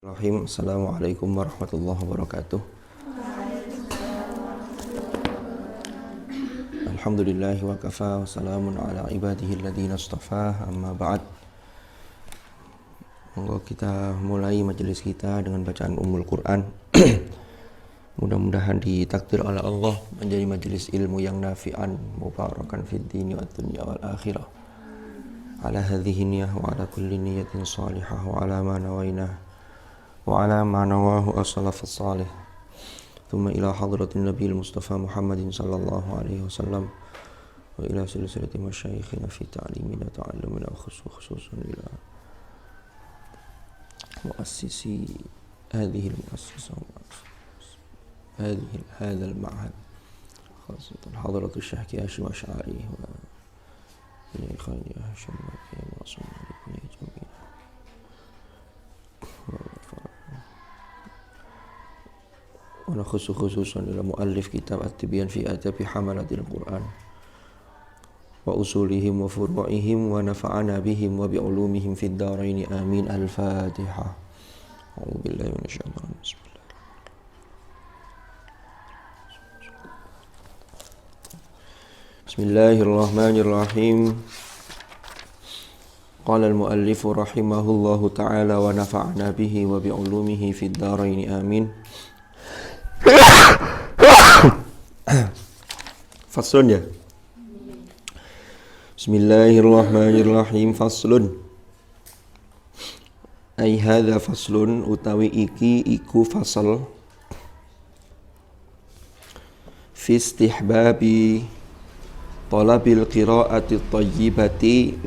Bismillahirrahmanirrahim. Assalamualaikum warahmatullahi wabarakatuh. Alhamdulillahi wa kafa wa salamun ala ibadihi alladhina astafa, amma ba'd. Monggo kita mulai majelis kita dengan bacaan Ummul Quran. Mudah-mudahan ditakdir oleh Allah menjadi majelis ilmu yang nafi'an, mubarakan fid dini wad dunya wal akhirah. Ala hadhihi niyyah wa ala kulli niyyatin salihah wa ala ma nawainah wa ala ma nawahu as-salafus salih. Thumma ila hadratin nabiyil mustafa Muhammadin sallallahu alaihi wasallam wa ila silsilati masyayikhina fi ta'limina ta'allumina khususan ila muassisi hadhihi al-muassasa hadha al-ma'had khasatan hadratu Syekh Hashim Asy'ari wa ila ikhwani Hashim wa sallallahu jami'an. Wa khususan ila muallif kitab at-tibyan fi adabi hamalatil Qur'an wa usulihim wa furu'ihim wa nafa'ana bihim wa bi'ulumihim fid dharain amin. Al-Fatihah. A'udzu billahi minasyaitonir rajim. Bismillahirrahmanirrahim. Qala al-muallif rahimahullahu ta'ala wa nafa'ana bihi wa bi'ulumihi fid dharain amin. Faslun ya. Bismillahirrahmanirrahim. Faslun. Ai hadza faslun utawi iki iku fasal fi istihbabi talabil qiraati thayyibati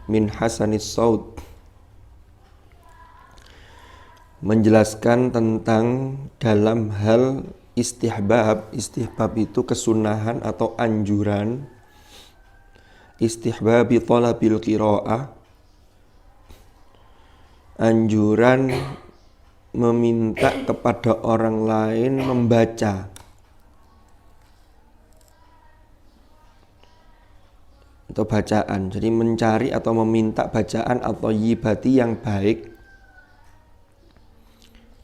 min hasanis saut. Menjelaskan tentang dalam hal istihbab itu kesunahan atau anjuran istihbabi talabil qiraah, anjuran meminta kepada orang lain membaca atau bacaan, jadi mencari atau meminta bacaan atau yibati yang baik.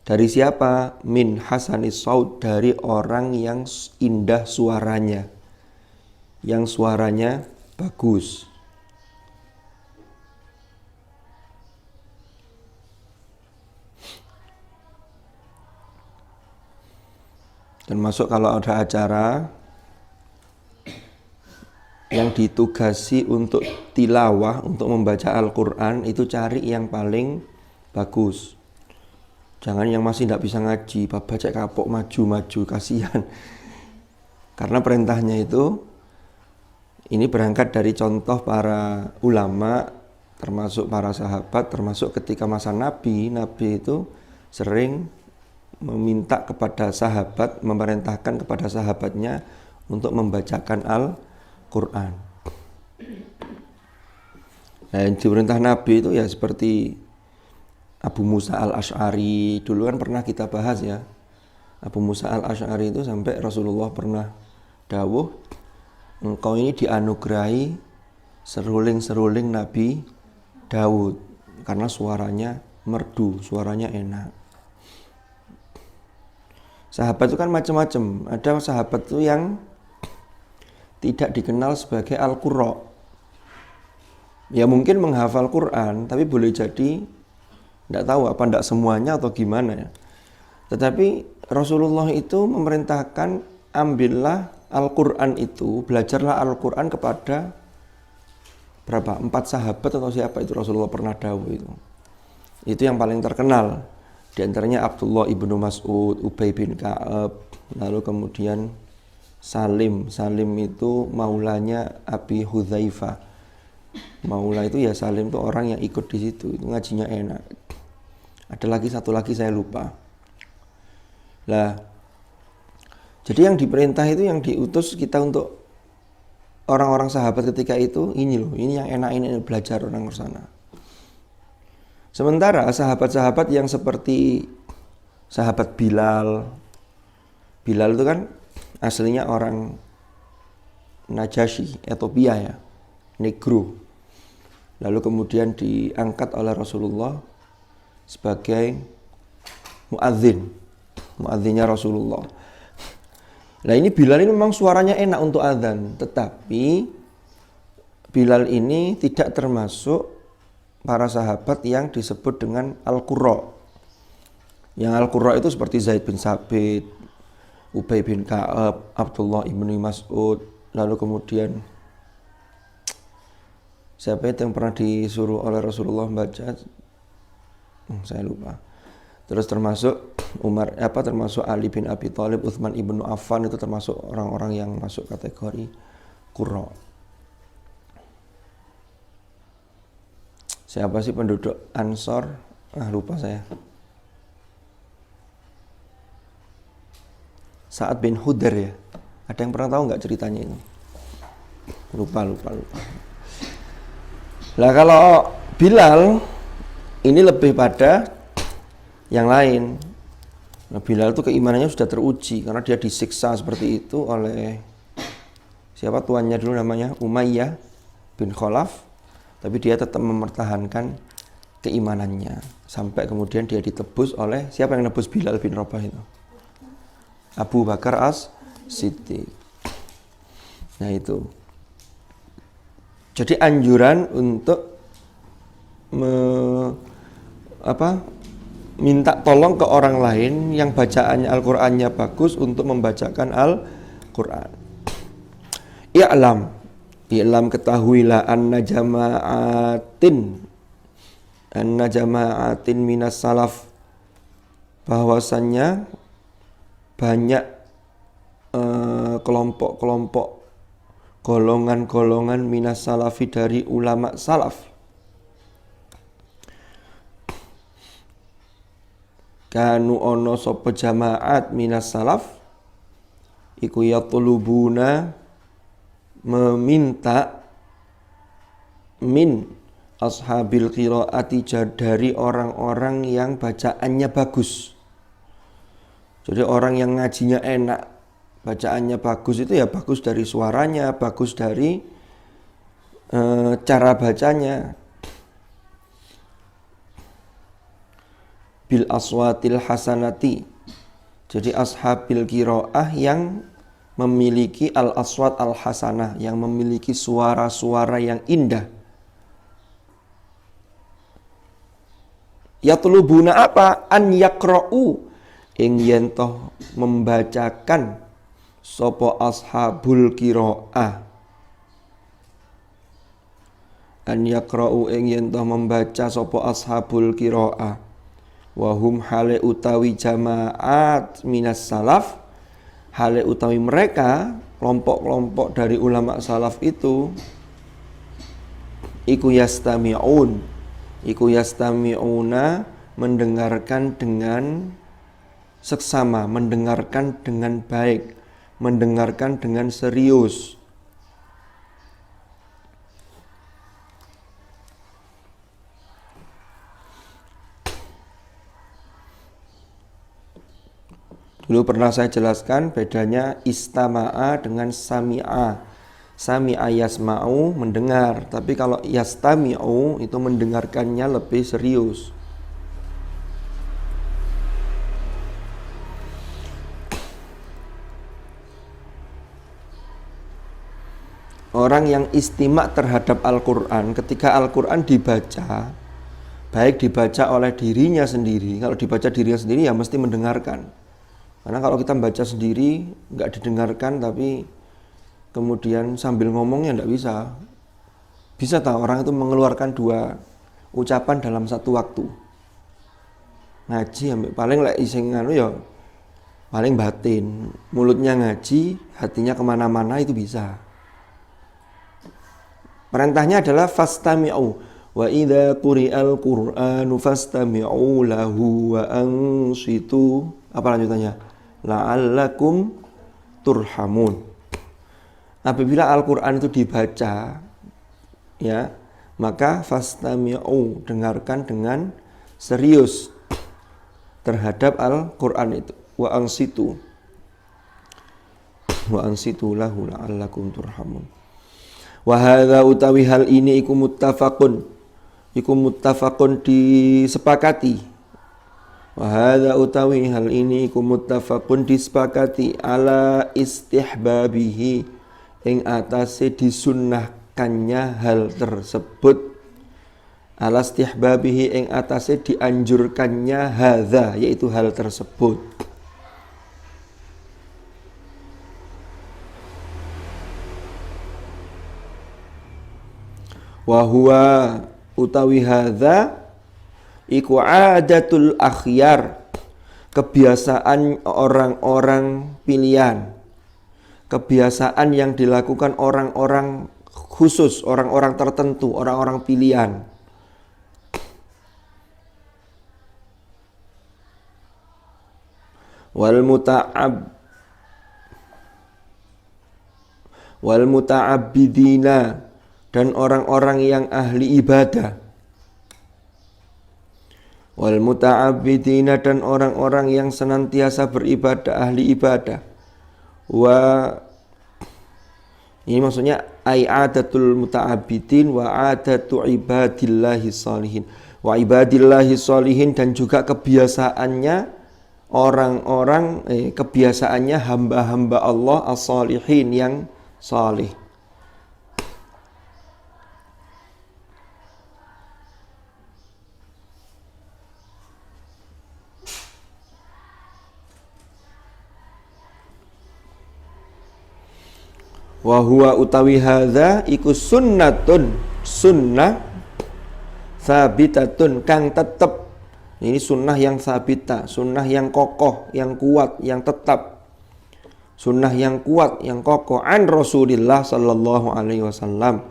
Dari siapa? Min hasanis saut, dari orang yang indah suaranya, yang suaranya bagus. Termasuk kalau ada acara yang ditugasi untuk tilawah, untuk membaca Al-Quran, itu cari yang paling bagus. Jangan yang masih tidak bisa ngaji, baca kapok maju-maju, kasihan. Karena perintahnya itu, ini berangkat dari contoh para ulama, termasuk para sahabat, termasuk ketika masa Nabi itu sering meminta kepada sahabat, memerintahkan kepada sahabatnya untuk membacakan Al-Quran. Nah, di perintah Nabi itu ya seperti Abu Musa al-Asy'ari, dulu kan pernah kita bahas ya. Abu Musa al-Asy'ari itu sampai Rasulullah pernah dawuh, engkau ini dianugerahi seruling-seruling Nabi Daud, karena suaranya merdu, suaranya enak. Sahabat itu kan macam-macam. Ada sahabat itu yang tidak dikenal sebagai al-qurra. Ya mungkin menghafal Quran, tapi boleh jadi tidak tahu apa tidak semuanya atau gimana ya. Tetapi Rasulullah itu memerintahkan ambillah Al-Quran itu, belajarlah Al-Quran kepada berapa? 4 sahabat atau siapa itu Rasulullah pernah dawuh itu. Itu yang paling terkenal. Di antaranya Abdullah ibnu Mas'ud, Ubay bin Ka'ab, lalu kemudian Salim. Salim itu maulanya Abi Hudzaifah. Maula itu ya Salim itu orang yang ikut di situ, itu ngajinya enak. Ada lagi satu lagi saya lupa. Lah, jadi yang diperintah itu, yang diutus kita untuk orang-orang sahabat ketika itu, ini loh, ini yang enak, ini belajar orang ke sana. Sementara sahabat-sahabat yang seperti sahabat Bilal itu kan aslinya orang Najasyi, Ethiopia ya, Negro. Lalu kemudian diangkat oleh Rasulullah sebagai muadzinnya Rasulullah. Nah ini Bilal ini memang suaranya enak untuk adzan, tetapi Bilal ini tidak termasuk para sahabat yang disebut dengan Al-Qurra. Yang Al-Qurra itu seperti Zaid bin Sabit, Ubay bin Ka'ab, Abdullah ibn Mas'ud, lalu kemudian siapa itu yang pernah disuruh oleh Rasulullah membaca? Saya lupa. Terus termasuk termasuk Ali bin Abi Thalib, Utsman ibnu Affan, itu termasuk orang-orang yang masuk kategori Qurra. Siapa sih penduduk Ansor? Lupa saya. Sa'ad bin Hudar ya. Ada yang pernah tahu nggak ceritanya ini? Lupa. Lah kalau Bilal ini lebih pada yang lain. Nah, Bilal itu keimanannya sudah teruji karena dia disiksa seperti itu oleh siapa tuannya dulu namanya Umayyah bin Khalaf, tapi dia tetap mempertahankan keimanannya sampai kemudian dia ditebus oleh siapa yang nebus Bilal bin Rabah itu? Abu Bakar As-Siddiq. Nah itu. Jadi anjuran untuk minta tolong ke orang lain yang bacaannya Al-Qur'annya bagus untuk membacakan Al-Qur'an. I'lam ketahuilah anna jama'atin minas salaf, bahwasannya banyak kelompok-kelompok, golongan-golongan minas salafi dari ulama salaf. Kanu ono sapa jamaat minas salaf iku yatlubuna, meminta min ashabil qiraati, dari orang-orang yang bacaannya bagus. Jadi orang yang ngajinya enak, bacaannya bagus itu ya bagus dari suaranya, bagus dari cara bacanya. Bil aswatil hasanati. Jadi ashabil qiraah yang memiliki al aswat al hasanah, yang memiliki suara-suara yang indah. Yatlubuna apa? An yaqra'u, ing yen toh membacakan sapa ashabul qiraah. An yaqra'u, ing yen toh membaca sapa ashabul qiraah. Wahum hale utawi jamaat minas salaf, hale utawi mereka kelompok-kelompok dari ulama salaf itu iku yastami'una, mendengarkan dengan seksama, mendengarkan dengan baik, mendengarkan dengan serius. Dulu pernah saya jelaskan bedanya istama'a dengan sami'a. Sami'a yasma'u, mendengar, tapi kalau yastami'u itu mendengarkannya lebih serius. Orang yang istimak terhadap Al-Quran, ketika Al-Quran dibaca, baik dibaca oleh dirinya sendiri, kalau dibaca dirinya sendiri ya mesti mendengarkan. Karena kalau kita baca sendiri nggak didengarkan, tapi kemudian sambil ngomongnya nggak bisa. Bisa tahu orang itu mengeluarkan 2 ucapan dalam satu waktu. Ngaji paling lek iseng ya paling batin, mulutnya ngaji, hatinya kemana-mana, itu bisa. Perintahnya adalah fastami'u wa idza quri'al qur'anu fastami'u lahu wa ansitu. Apa lanjutannya? La'allakum turhamun. Apabila Al-Qur'an itu dibaca, ya, maka fastami'u, dengarkan dengan serius terhadap Al-Qur'an itu. Wa ansitu lahu la'allakum turhamun. Wa hadza utawi hal ini iku muttafaqun disepakati, Wa hadza utawi hal ini iku muttafaqun disepakati ala istihbabihi ing atase disunnahkannya hal tersebut, ala istihbabihi ing atase dianjurkannya hadza yaitu hal tersebut. Wa huwa utawi hadza iku adatul akhyar, kebiasaan orang-orang pilihan, kebiasaan yang dilakukan orang-orang khusus, orang-orang tertentu, orang-orang pilihan. Wal muta'abbidina, dan orang-orang yang ahli ibadah. Wal muta'abbidina, dan orang-orang yang senantiasa beribadah, ahli ibadah. Ini maksudnya adatul muta'abbidin wa adatu ibadillahi sholihin. Wa ibadillahi sholihin, dan juga kebiasaannya orang-orang kebiasaannya hamba-hamba Allah as-sholihin yang salih. Wa huwa utawi hadza iku sunnatun, sunnah sabitatun kang tetep. Ini sunnah yang sabita, sunnah yang kokoh, yang kuat, yang tetap. Sunnah yang kuat, yang kokoh an Rasulillah sallallahu alaihi wasallam,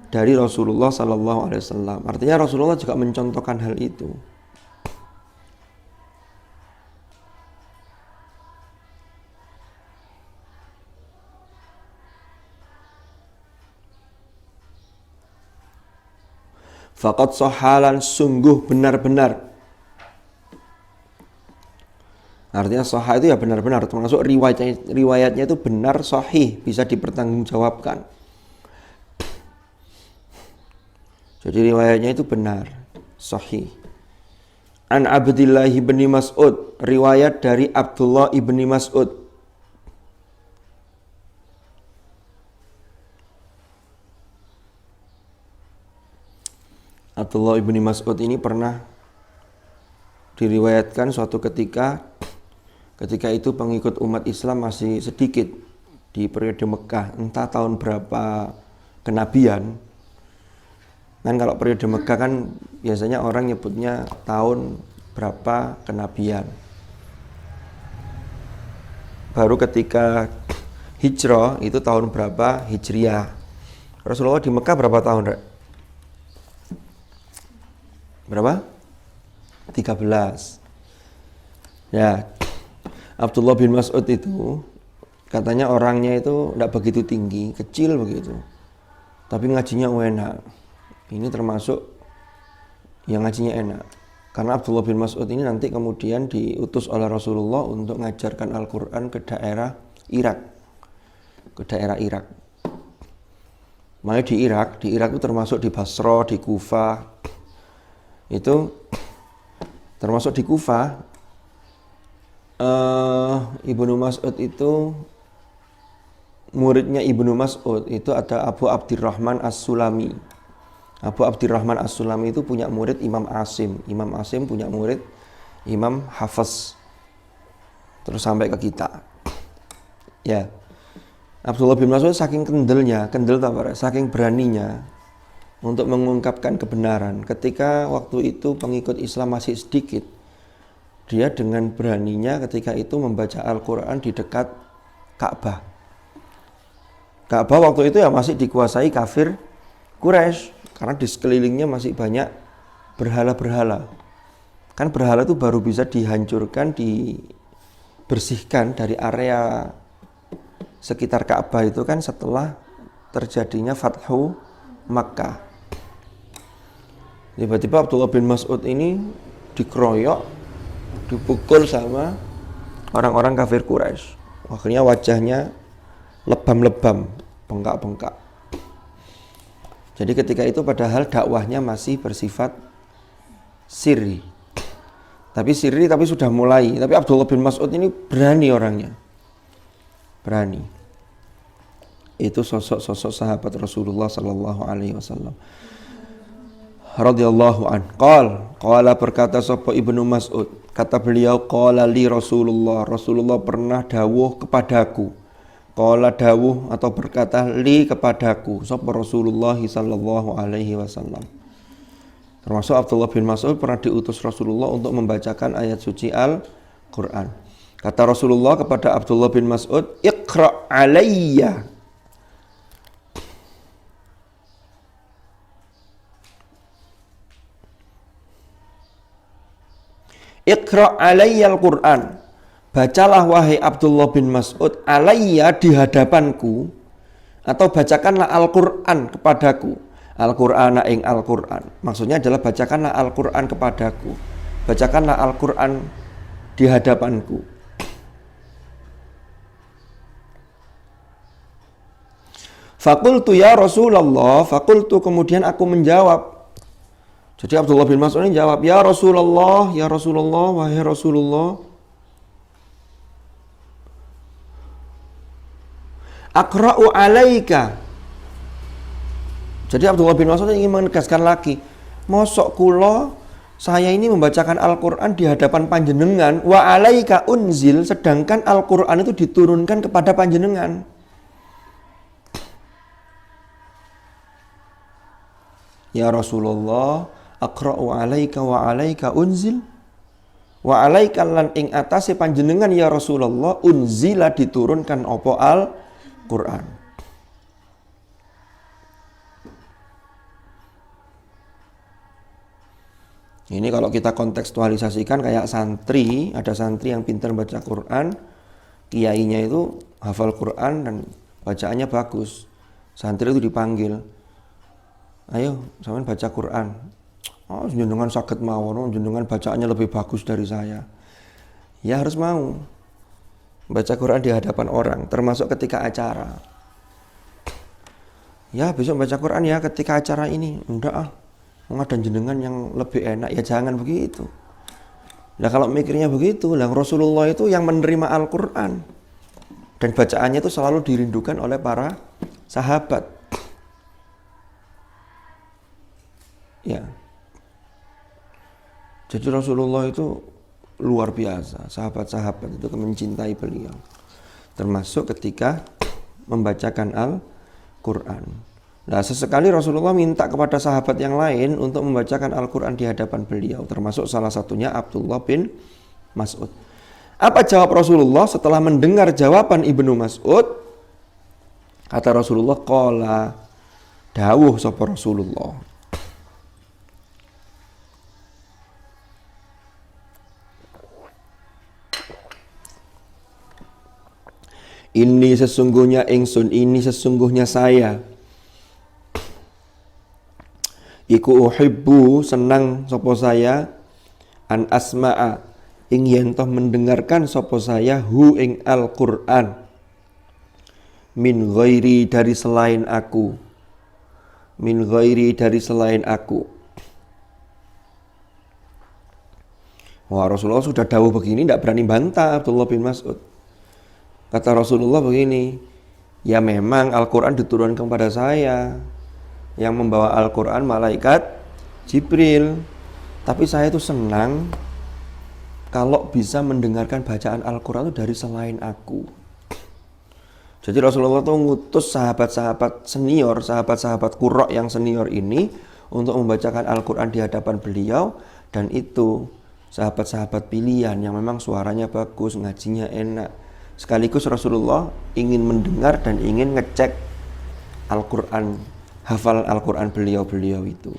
dari Rasulullah sallallahu alaihi wasallam. Artinya Rasulullah juga mencontohkan hal itu. Faqad sohalan, sungguh benar-benar. Artinya soha itu ya benar-benar, termasuk riwayatnya itu benar, sahih, bisa dipertanggungjawabkan. Jadi riwayatnya itu benar, sahih. An Abdillah ibn Mas'ud, riwayat dari Abdullah ibn Mas'ud. Abdullah ibn Mas'ud ini pernah diriwayatkan suatu ketika itu pengikut umat Islam masih sedikit di periode Mekah, entah tahun berapa kenabian. Kan kalau periode Mekah kan biasanya orang nyebutnya tahun berapa kenabian. Baru ketika hijrah itu tahun berapa hijriah. Rasulullah di Mekah berapa tahun, Rek? Berapa? 13. Ya, Abdullah bin Mas'ud itu katanya orangnya itu tidak begitu tinggi, kecil begitu, tapi ngajinya enak. Ini termasuk yang ngajinya enak, karena Abdullah bin Mas'ud ini nanti kemudian diutus oleh Rasulullah untuk mengajarkan Al-Quran ke daerah Irak, Makanya di Irak itu termasuk di Basra, di Kufah. Itu termasuk di Kufah, Ibnu Mas'ud itu, muridnya Ibnu Mas'ud itu ada Abu Abdurrahman As-Sulami. Abu Abdurrahman As-Sulami itu punya murid Imam Asim. Imam Asim punya murid Imam Hafiz. Terus sampai ke kita. Ya, Abdullah bin Mas'ud saking saking beraninya untuk mengungkapkan kebenaran. Ketika waktu itu pengikut Islam masih sedikit, dia dengan beraninya ketika itu membaca Al-Quran di dekat Ka'bah. Ka'bah waktu itu ya masih dikuasai kafir Quraisy, karena di sekelilingnya masih banyak berhala-berhala. Kan berhala itu baru bisa dihancurkan, dibersihkan dari area sekitar Ka'bah itu kan setelah terjadinya Fathu Makkah. Tiba-tiba Abdullah bin Mas'ud ini dikeroyok, dipukul sama orang-orang kafir Quraisy. Akhirnya wajahnya lebam-lebam, bengkak-bengkak. Jadi ketika itu padahal dakwahnya masih bersifat sirri. Tapi sirri tapi sudah mulai. Tapi Abdullah bin Mas'ud ini berani orangnya. Berani. Itu sosok-sosok sahabat Rasulullah sallallahu alaihi wasallam. Radhiyallahu an. Qala berkata sapa Ibnu Mas'ud, kata beliau, qala li Rasulullah pernah dawuh kepadaku. Qala dawuh atau berkata li kepadaku sapa Rasulullah sallallahu alaihi wasallam. Termasuk Abdullah bin Mas'ud pernah diutus Rasulullah untuk membacakan ayat suci Al-Quran. Kata Rasulullah kepada Abdullah bin Mas'ud, Iqra' alayya. Iqra' alayya Al-Quran. Bacalah wahai Abdullah bin Mas'ud, alayya di hadapanku, atau bacakanlah Al-Quran kepadaku. Al-Qur'ana ing Al-Qur'an. Maksudnya adalah bacakanlah Al-Qur'an kepadaku. Bacakanlah Al-Qur'an di hadapanku. Fakultu ya Rasulullah, fakultu kemudian aku menjawab. Jadi Abdullah bin Mas'ud ini jawab, ya Rasulullah, wahai Rasulullah. Aqra'u alaika. Jadi Abdullah bin Mas'ud ingin menegaskan lagi, mosok kula saya ini membacakan Al-Quran di hadapan panjenengan, wa alaika unzil, sedangkan Al-Quran itu diturunkan kepada panjenengan. Ya Rasulullah, aqra'u alaika wa alaika unzil, wa alaika lan ing atase panjenengan ya Rasulullah unzila diturunkan apa Al-Quran. Ini kalau kita kontekstualisasikan kayak santri, ada santri yang pintar baca Quran, kiainya itu hafal Quran dan bacaannya bagus. Santri itu dipanggil, ayo sampean baca Quran. Oh, jenengan saged mawon, jenengan bacaannya lebih bagus dari saya. Ya harus mau baca Quran di hadapan orang, termasuk ketika acara. Ya besok baca Quran ya ketika acara ini. Enggak ah, ada jenengan yang lebih enak, ya jangan begitu. Nah kalau mikirnya begitu, lah Rasulullah itu yang menerima Al-Quran dan bacaannya itu selalu dirindukan oleh para sahabat. Ya, jadi Rasulullah itu luar biasa, sahabat-sahabat itu mencintai beliau, termasuk ketika membacakan Al-Quran. Nah, sesekali Rasulullah minta kepada sahabat yang lain untuk membacakan Al-Quran di hadapan beliau, termasuk salah satunya Abdullah bin Mas'ud. Apa jawab Rasulullah setelah mendengar jawaban Ibnu Mas'ud? Kata Rasulullah, qala dawuh sapa Rasulullah. Ini sesungguhnya ingsun, ini sesungguhnya saya. Iku uhibbu senang sapa saya an asma'a ing yen toh mendengarkan sapa saya hu ing Al-Qur'an min ghairi dari selain aku, min ghairi dari selain aku. Wah, Rasulullah sudah dawuh begini tidak berani bantah Abdullah bin Mas'ud. Kata Rasulullah begini, ya memang Al-Qur'an diturunkan kepada saya. Yang membawa Al-Quran malaikat Jibril. Tapi saya itu senang kalau bisa mendengarkan bacaan Al-Quran itu dari selain aku. Jadi Rasulullah itu ngutus sahabat-sahabat senior, sahabat-sahabat qurra yang senior ini untuk membacakan Al-Quran di hadapan beliau. Dan itu sahabat-sahabat pilihan yang memang suaranya bagus, ngajinya enak. Sekaligus Rasulullah ingin mendengar dan ingin ngecek Al-Quran, hafal Al-Quran beliau-beliau itu.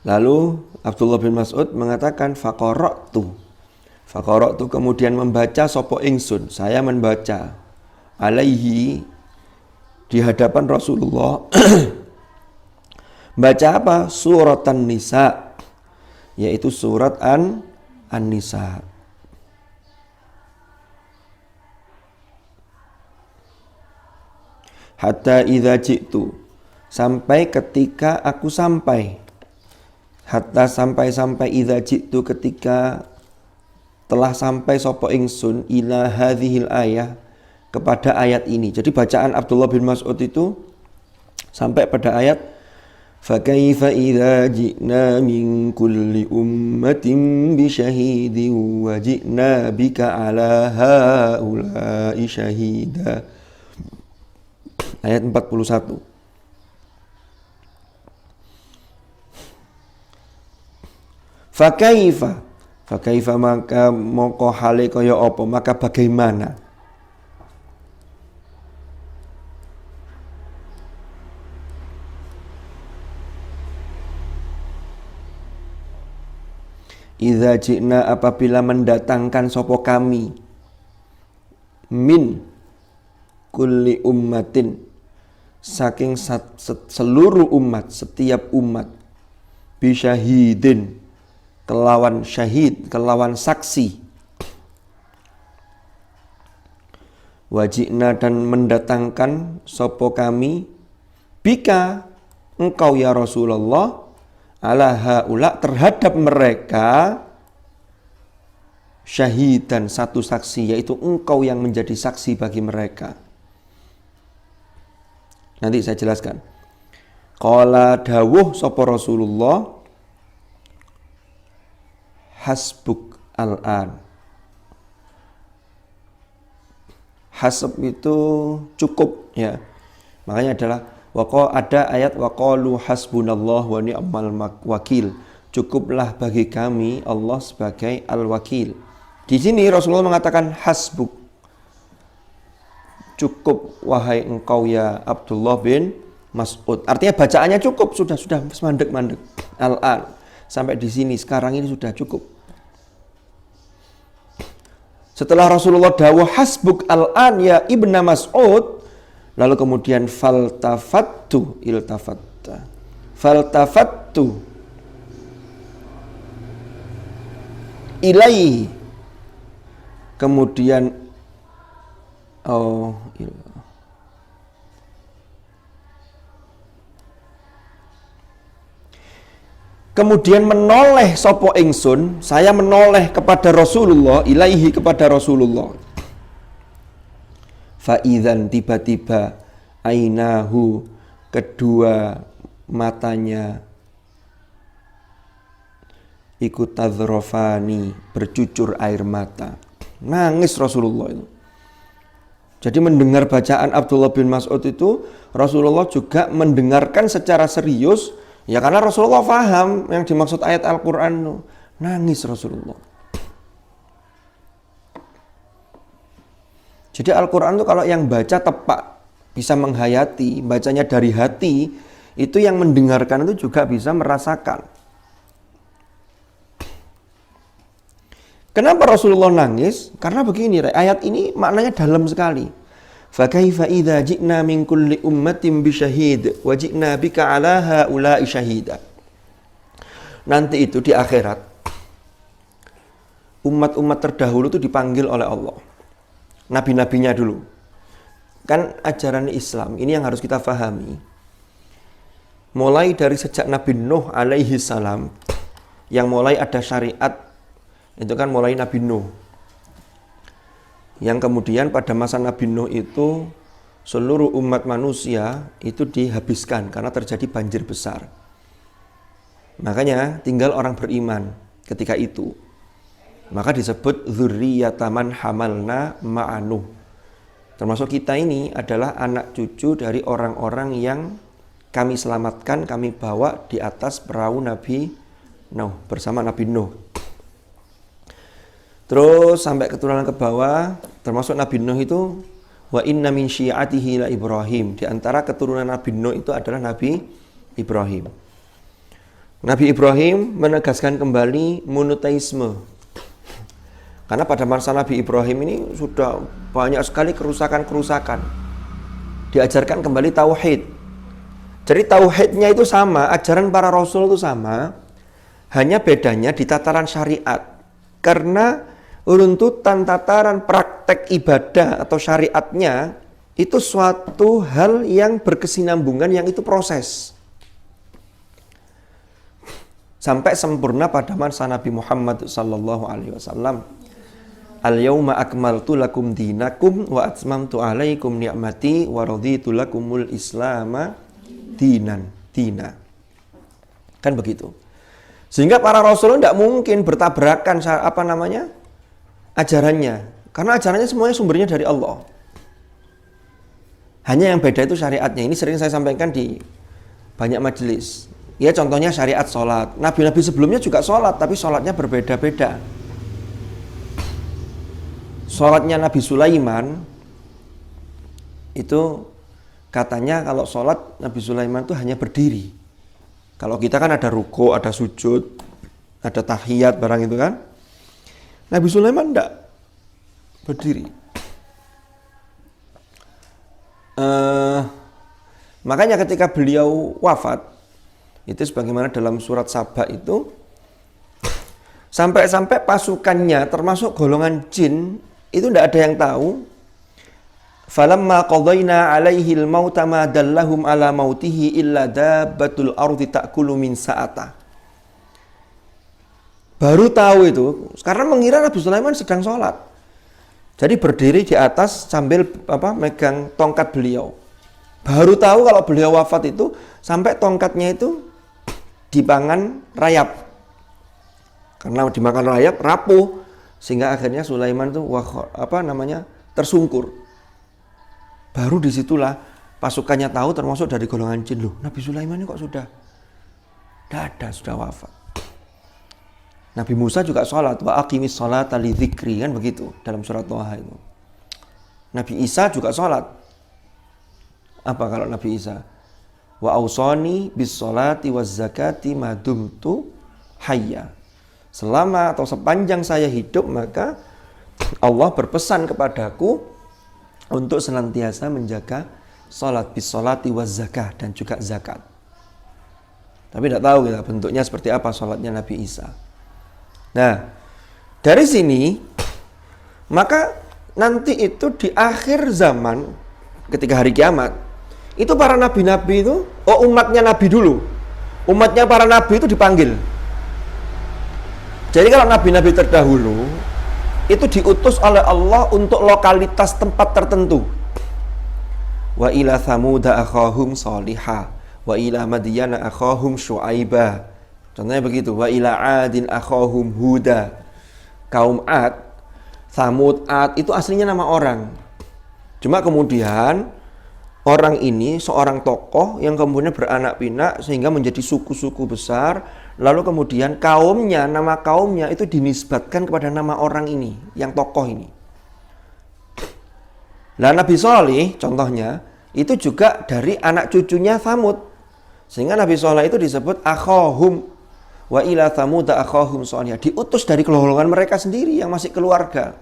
Lalu Abdullah bin Mas'ud mengatakan faqara'tu kemudian membaca sapa ingsun, saya membaca alaihi di hadapan Rasulullah. Baca apa? Surat An-Nisa, yaitu surat An-Nisa. Hatta idza ji'tu, sampai ketika aku sampai. hatta sampai-sampai idza jitu ketika telah sampai sapa ingsun ila hadhil ayah kepada ayat ini. Jadi bacaan Abdullah bin Mas'ud itu sampai pada ayat fakaifa idza ji'na min kulli ummatin bi syahidin wa ji'na bika ala haula'i syahida. Ayat 41. Fakaifa maka moko hale kaya apa, maka bagaimana? Idza ji'na apabila mendatangkan sapa kami min kulli ummatin saking seluruh umat, setiap umat bisyahidin kelawan syahid, kelawan saksi. Wajibna dan mendatangkan sapa kami bika engkau ya Rasulullah ala haula terhadap mereka syahidan satu saksi, yaitu engkau yang menjadi saksi bagi mereka. Nanti saya jelaskan. Qala dawuh sapa Rasulullah hasbuk al-an. Hasb itu cukup ya. Makanya adalah ada ayat waqalu hasbunallah wa ni'mal wakil. Cukuplah bagi kami Allah sebagai al-wakil. Di sini Rasulullah mengatakan hasbuk. Cukup wahai engkau ya Abdullah bin Mas'ud. Artinya bacaannya cukup, sudah mandek-mandek. Al-an. Sampai di sini sekarang ini sudah cukup. Setelah Rasulullah dawuh hasbuk al-an ya Ibnu Mas'ud, lalu kemudian faltafattu iltafatta. Faltafattu ilaihi. Kemudian kemudian menoleh sopo ingsun, saya menoleh kepada Rasulullah, ilaihi kepada Rasulullah. Faidzan tiba-tiba ainahu kedua matanya ikut tadzrofani bercucur air mata. Nangis Rasulullah itu. Jadi mendengar bacaan Abdullah bin Mas'ud itu Rasulullah juga mendengarkan secara serius. Ya karena Rasulullah paham yang dimaksud ayat Al-Quran. Nangis Rasulullah. Jadi Al-Quran itu kalau yang baca tepat, bisa menghayati, bacanya dari hati, itu yang mendengarkan itu juga bisa merasakan. Kenapa Rasulullah nangis? Karena begini, ayat ini maknanya dalam sekali. Fakaifa idza ji'na min kulli ummatin bisyahid wa ji'na bika 'ala haula'i syahida. Nanti itu di akhirat umat-umat terdahulu itu dipanggil oleh Allah. Nabi-nabinya dulu. Kan ajaran Islam ini yang harus kita pahami. Mulai dari sejak Nabi Nuh alaihi salam yang mulai ada syariat, itu kan mulai Nabi Nuh. Yang kemudian pada masa Nabi Nuh itu seluruh umat manusia itu dihabiskan karena terjadi banjir besar. Makanya tinggal orang beriman ketika itu. Maka disebut dzurriyyataman hamalna ma'anuh. Termasuk kita ini adalah anak cucu dari orang-orang yang kami selamatkan, kami bawa di atas perahu Nabi Nuh bersama Nabi Nuh. Terus sampai keturunan ke bawah, termasuk Nabi Nuh itu wa inna min syi'atihi la Ibrahim. Di antara keturunan Nabi Nuh itu adalah Nabi Ibrahim. Nabi Ibrahim menegaskan kembali monoteisme. Karena pada masa Nabi Ibrahim ini sudah banyak sekali kerusakan-kerusakan. Diajarkan kembali tauhid. Jadi tauhidnya itu sama, ajaran para rasul itu sama. Hanya bedanya di tataran syariat. Karena runtutan tataran praktek ibadah atau syariatnya itu suatu hal yang berkesinambungan, yang itu proses. sampai sempurna pada masa Nabi Muhammad sallallahu alaihi wasallam. Al-yauma akmaltu lakum dinakum wa atmamtu alaikum ni'mati wa raditu lakumul islama dina. Kan begitu. Sehingga para rasul tidak mungkin bertabrakan ajarannya. Karena ajarannya semuanya sumbernya dari Allah. Hanya yang beda itu syariatnya. Ini sering saya sampaikan di banyak majelis. Ya contohnya syariat sholat. Nabi-nabi sebelumnya juga sholat, tapi sholatnya berbeda-beda. Sholatnya Nabi Sulaiman itu katanya kalau sholat Nabi Sulaiman itu hanya berdiri. Kalau kita kan ada ruku, ada sujud, ada tahiyat barang itu kan. Nabi Sulaiman enggak, berdiri. Makanya ketika beliau wafat, itu sebagaimana dalam surat Saba itu, sampai-sampai pasukannya termasuk golongan jin itu enggak ada yang tahu. Falamma qadayna alaihi al-mauta ma dallahum ala mautihi illa dabbatul ardi ta'kulu min sa'ata. Baru tahu itu karena mengira Nabi Sulaiman sedang sholat. Jadi berdiri di atas sambil megang tongkat beliau. Baru tahu kalau beliau wafat itu sampai tongkatnya itu dipangan rayap. Karena dimakan rayap rapuh sehingga akhirnya Sulaiman itu tersungkur. Baru disitulah pasukannya tahu termasuk dari golongan jin. Loh, Nabi Sulaiman ini kok sudah sudah wafat. Nabi Musa juga sholat. Wa aqimis sholata li dzikri, kan begitu dalam surat Thaha itu. Nabi Isa juga sholat. Apa kalau Nabi Isa? Wa ausani bis sholati waz zakati ma dumtu hayya. Selama atau sepanjang saya hidup maka Allah berpesan kepadaku untuk senantiasa menjaga sholat bis sholati waz zakah dan juga zakat. Tapi tidak tahu kita bentuknya seperti apa sholatnya Nabi Isa. Nah, dari sini maka nanti itu di akhir zaman ketika hari kiamat itu para nabi-nabi itu umatnya nabi dulu. Umatnya para nabi itu dipanggil. Jadi kalau nabi-nabi terdahulu itu diutus oleh Allah untuk lokalitas tempat tertentu. Wa ila thamuda akhahum salihah wa ila madyana akhahum syu'aibah. Contohnya begitu, wa ila adin akhahum huda. Kaum Ad, Thamud, Ad itu aslinya nama orang. Cuma kemudian orang ini seorang tokoh yang kemudian beranak pinak sehingga menjadi suku-suku besar. Lalu kemudian nama kaumnya itu dinisbatkan kepada nama orang ini, yang tokoh ini. Nah, Nabi Shalih contohnya itu juga dari anak cucunya Thamud. Sehingga Nabi Shalih itu disebut akhahum wa ila thamuda akhahum Shalih. Diutus dari golongan mereka sendiri yang masih keluarga.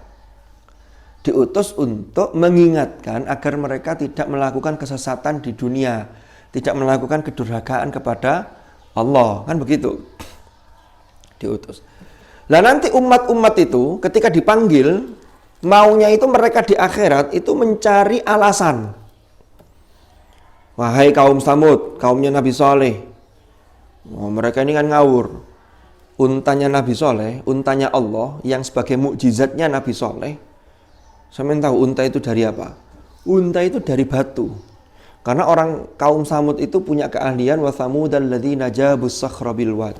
Diutus untuk mengingatkan agar mereka tidak melakukan kesesatan di dunia, tidak melakukan kedurhakaan kepada Allah, kan begitu. Diutus. Lah nanti umat-umat itu ketika dipanggil, maunya itu mereka di akhirat itu mencari alasan. Wahai kaum Tsamud, kaumnya Nabi Shalih. Mereka ini kan ngawur. Untanya Nabi Shalih, untanya Allah yang sebagai mukjizatnya Nabi Shalih. Saya tahu unta itu dari apa? Unta itu dari batu. Karena orang kaum Tsamud itu punya keahlian wa tsamudal ladzina jabus sakhra bil wad.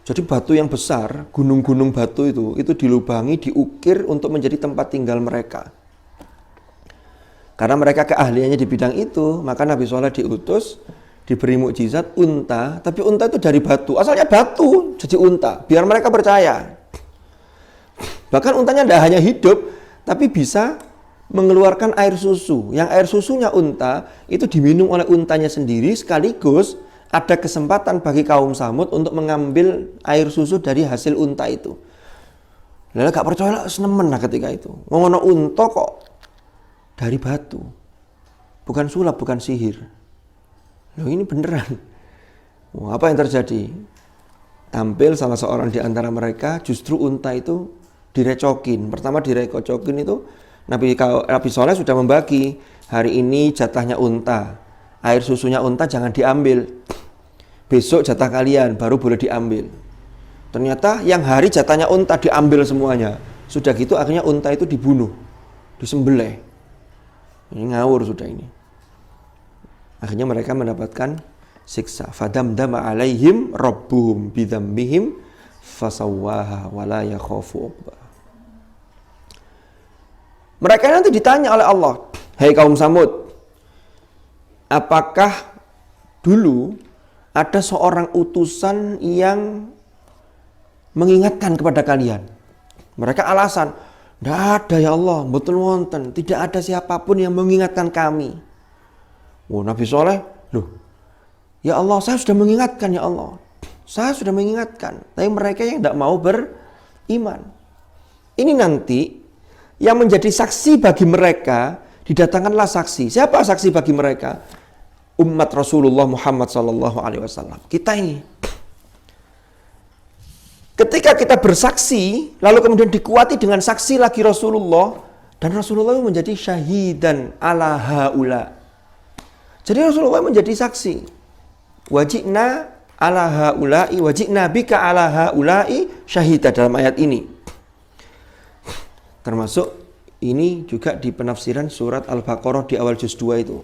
Jadi batu yang besar, gunung-gunung batu itu dilubangi, diukir untuk menjadi tempat tinggal mereka. Karena mereka keahliannya di bidang itu, maka Nabi Shalih diutus, diberi mukjizat unta, tapi unta itu dari batu. Asalnya batu jadi unta, biar mereka percaya. Bahkan untanya tidak hanya hidup, tapi bisa mengeluarkan air susu. Yang air susunya unta itu diminum oleh untanya sendiri, sekaligus ada kesempatan bagi kaum Tsamud untuk mengambil air susu dari hasil unta itu. Lalu gak percaya lah, senemen lah ketika itu. Ngono unta kok dari batu, bukan sulap, bukan sihir. Loh ini beneran. Apa yang terjadi? Tampil salah seorang di antara mereka, justru unta itu direcokin. Pertama direcokin itu Nabi Shalih sudah membagi, hari ini jatahnya unta, air susunya unta jangan diambil. besok jatah kalian baru boleh diambil. Ternyata yang hari jatahnya unta diambil semuanya. Sudah gitu akhirnya unta itu dibunuh, disembelih. Ini ngawur sudah ini. Akhirnya mereka mendapatkan siksa. Fadamdama alaihim rabbuhum bidzambihim fasawwaha wala yakhafu uqba. Mereka nanti ditanya oleh Allah, "Hai kaum Samud, apakah dulu ada seorang utusan yang mengingatkan kepada kalian?" Mereka alasan, "Tidak ada ya Allah, betul wonten, tidak ada siapapun yang mengingatkan kami." Oh, Nabi Soleh, "Loh, ya Allah, saya sudah mengingatkan ya Allah. Saya sudah mengingatkan." Tapi mereka yang tidak mau beriman. Ini nanti yang menjadi saksi bagi mereka, didatangkanlah saksi. Siapa saksi bagi mereka? Umat Rasulullah Muhammad SAW. Kita ini. Ketika kita bersaksi, lalu kemudian dikuati dengan saksi lagi Rasulullah, dan Rasulullah menjadi syahidan ala haula. Jadi Rasulullah menjadi saksi. Wajibna ala haula'i, wajibna bika ala haula'i syahidah dalam ayat ini. Termasuk ini juga di penafsiran surat Al-Baqarah di awal juz 2 itu.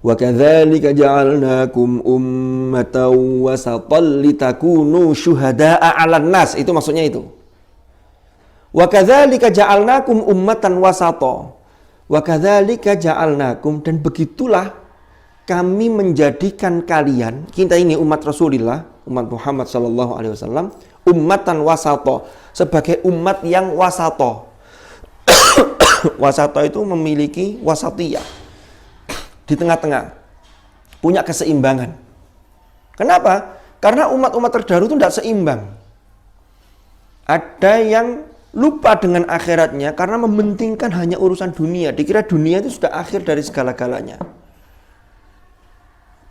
Wa kadzalika ja'alnakum ummatan wasatan litakunu syuhada'a 'alan nas. Itu maksudnya itu. Wa kadzalika ja'alnakum ummatan wasata. Wa kadzalika ja'alnakum, dan begitulah kami menjadikan kalian, kita ini umat Rasulullah, umat Muhammad sallallahu alaihi wasallam, ummatan wasata, sebagai umat yang wasata. Wasata itu memiliki wasatiyah, di tengah-tengah, punya keseimbangan. Kenapa? Karena umat-umat terdahulu itu tidak seimbang. Ada yang lupa dengan akhiratnya karena mementingkan hanya urusan dunia. Dikira dunia itu sudah akhir dari segala-galanya.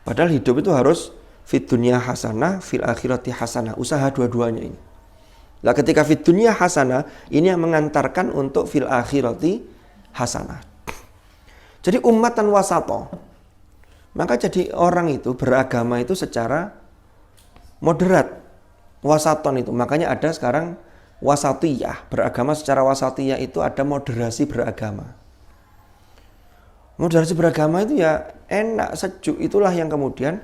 Padahal hidup itu harus fit dunya hasanah, fil akhirati hasanah. Usaha dua-duanya ini. Nah, ketika fit dunya hasanah, ini yang mengantarkan untuk fil akhirati hasanah. Jadi ummatan wasato. Maka jadi orang itu beragama itu secara moderat. Wasaton itu. Makanya ada sekarang wasatiyah. Beragama secara wasatiyah itu ada moderasi beragama. Moderasi beragama itu ya enak, sejuk. Itulah yang kemudian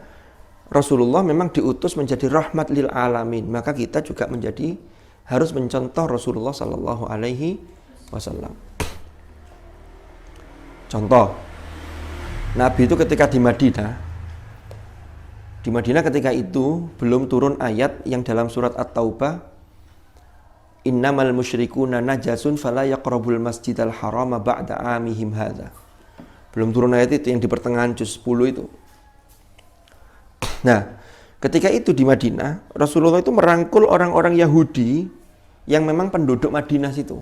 Rasulullah memang diutus menjadi rahmat lil alamin. Maka kita juga harus mencontoh Rasulullah sallallahu alaihi wasallam. Contoh, Nabi itu ketika di Madinah ketika itu belum turun ayat yang dalam surat At-Taubah, innamal musyrikuna najasun fala yaqrabul masjidal harama ba'da amihim hadza. Belum turun ayat itu yang di pertengahan juz 10 itu. Nah, ketika itu di Madinah, Rasulullah itu merangkul orang-orang Yahudi yang memang penduduk Madinah situ.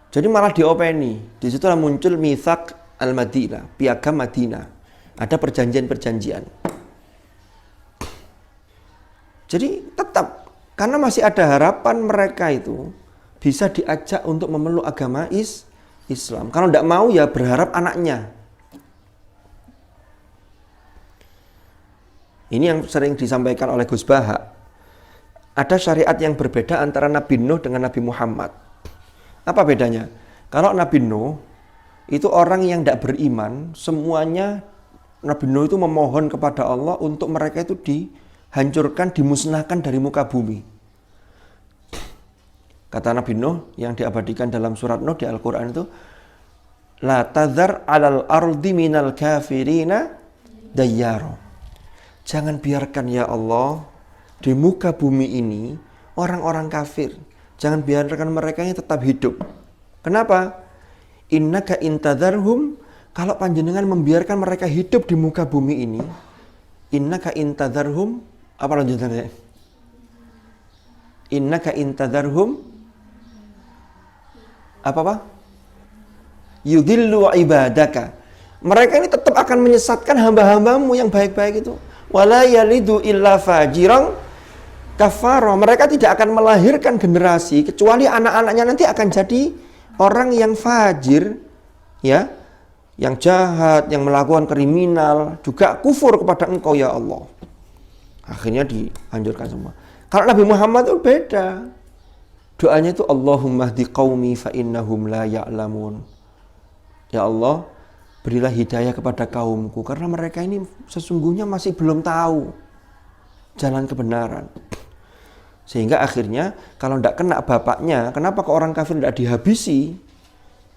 Jadi malah diopeni. Di situlah muncul mitsaq al-Madinah, piagam Madinah. Ada perjanjian-perjanjian. Jadi tetap, karena masih ada harapan mereka itu bisa diajak untuk memeluk agama Islam. Kalau tidak mau ya berharap anaknya. Ini yang sering disampaikan oleh Gus Baha. Ada syariat yang berbeda antara Nabi Nuh dengan Nabi Muhammad. Apa bedanya? Kalau Nabi Nuh itu orang yang tidak beriman, semuanya Nabi Nuh itu memohon kepada Allah untuk mereka itu dihancurkan, dimusnahkan dari muka bumi. Kata Nabi Nuh yang diabadikan dalam surat Nuh di Al-Quran itu, la tadzar alal ardi minal kafirina dayyaro. Jangan biarkan ya Allah di muka bumi ini orang-orang kafir. Jangan biarkan mereka ini tetap hidup. Kenapa? Innaka intadzarhum, kalau panjenengan membiarkan mereka hidup di muka bumi ini, innaka intadzarhum, apa lanjutannya? Innaka intadzarhum, apa? Yudhillu ibadaka. Mereka ini tetap akan menyesatkan hamba-hambamu yang baik-baik itu. Wala yalidu illa fajiran kafara. Mereka tidak akan melahirkan generasi kecuali anak-anaknya nanti akan jadi orang yang fajir, ya, yang jahat, yang melakukan kriminal, juga kufur kepada Engkau ya Allah. Akhirnya dihancurkan semua. Kalau Nabi Muhammad itu beda. Doanya itu Allahumma hdi qaumi fa innahum la ya'lamun. Ya Allah, berilah hidayah kepada kaumku karena mereka ini sesungguhnya masih belum tahu jalan kebenaran. Sehingga akhirnya kalau tidak kena bapaknya, kenapa ke orang kafir tidak dihabisi?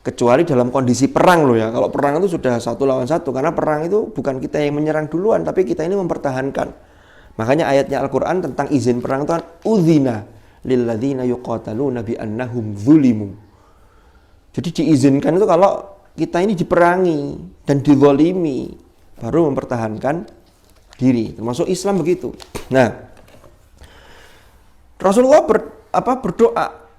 Kecuali dalam kondisi perang loh ya. Kalau perang itu sudah 1 lawan 1. Karena perang itu bukan kita yang menyerang duluan, tapi kita ini mempertahankan. Makanya ayatnya Al-Quran tentang izin perang itu kan udzina lilladzina yuqataluna bi annahum zulimu. Jadi diizinkan itu kalau kita ini diperangi dan dizalimi, baru mempertahankan diri. Termasuk Islam begitu. Nah, Rasulullah berdoa,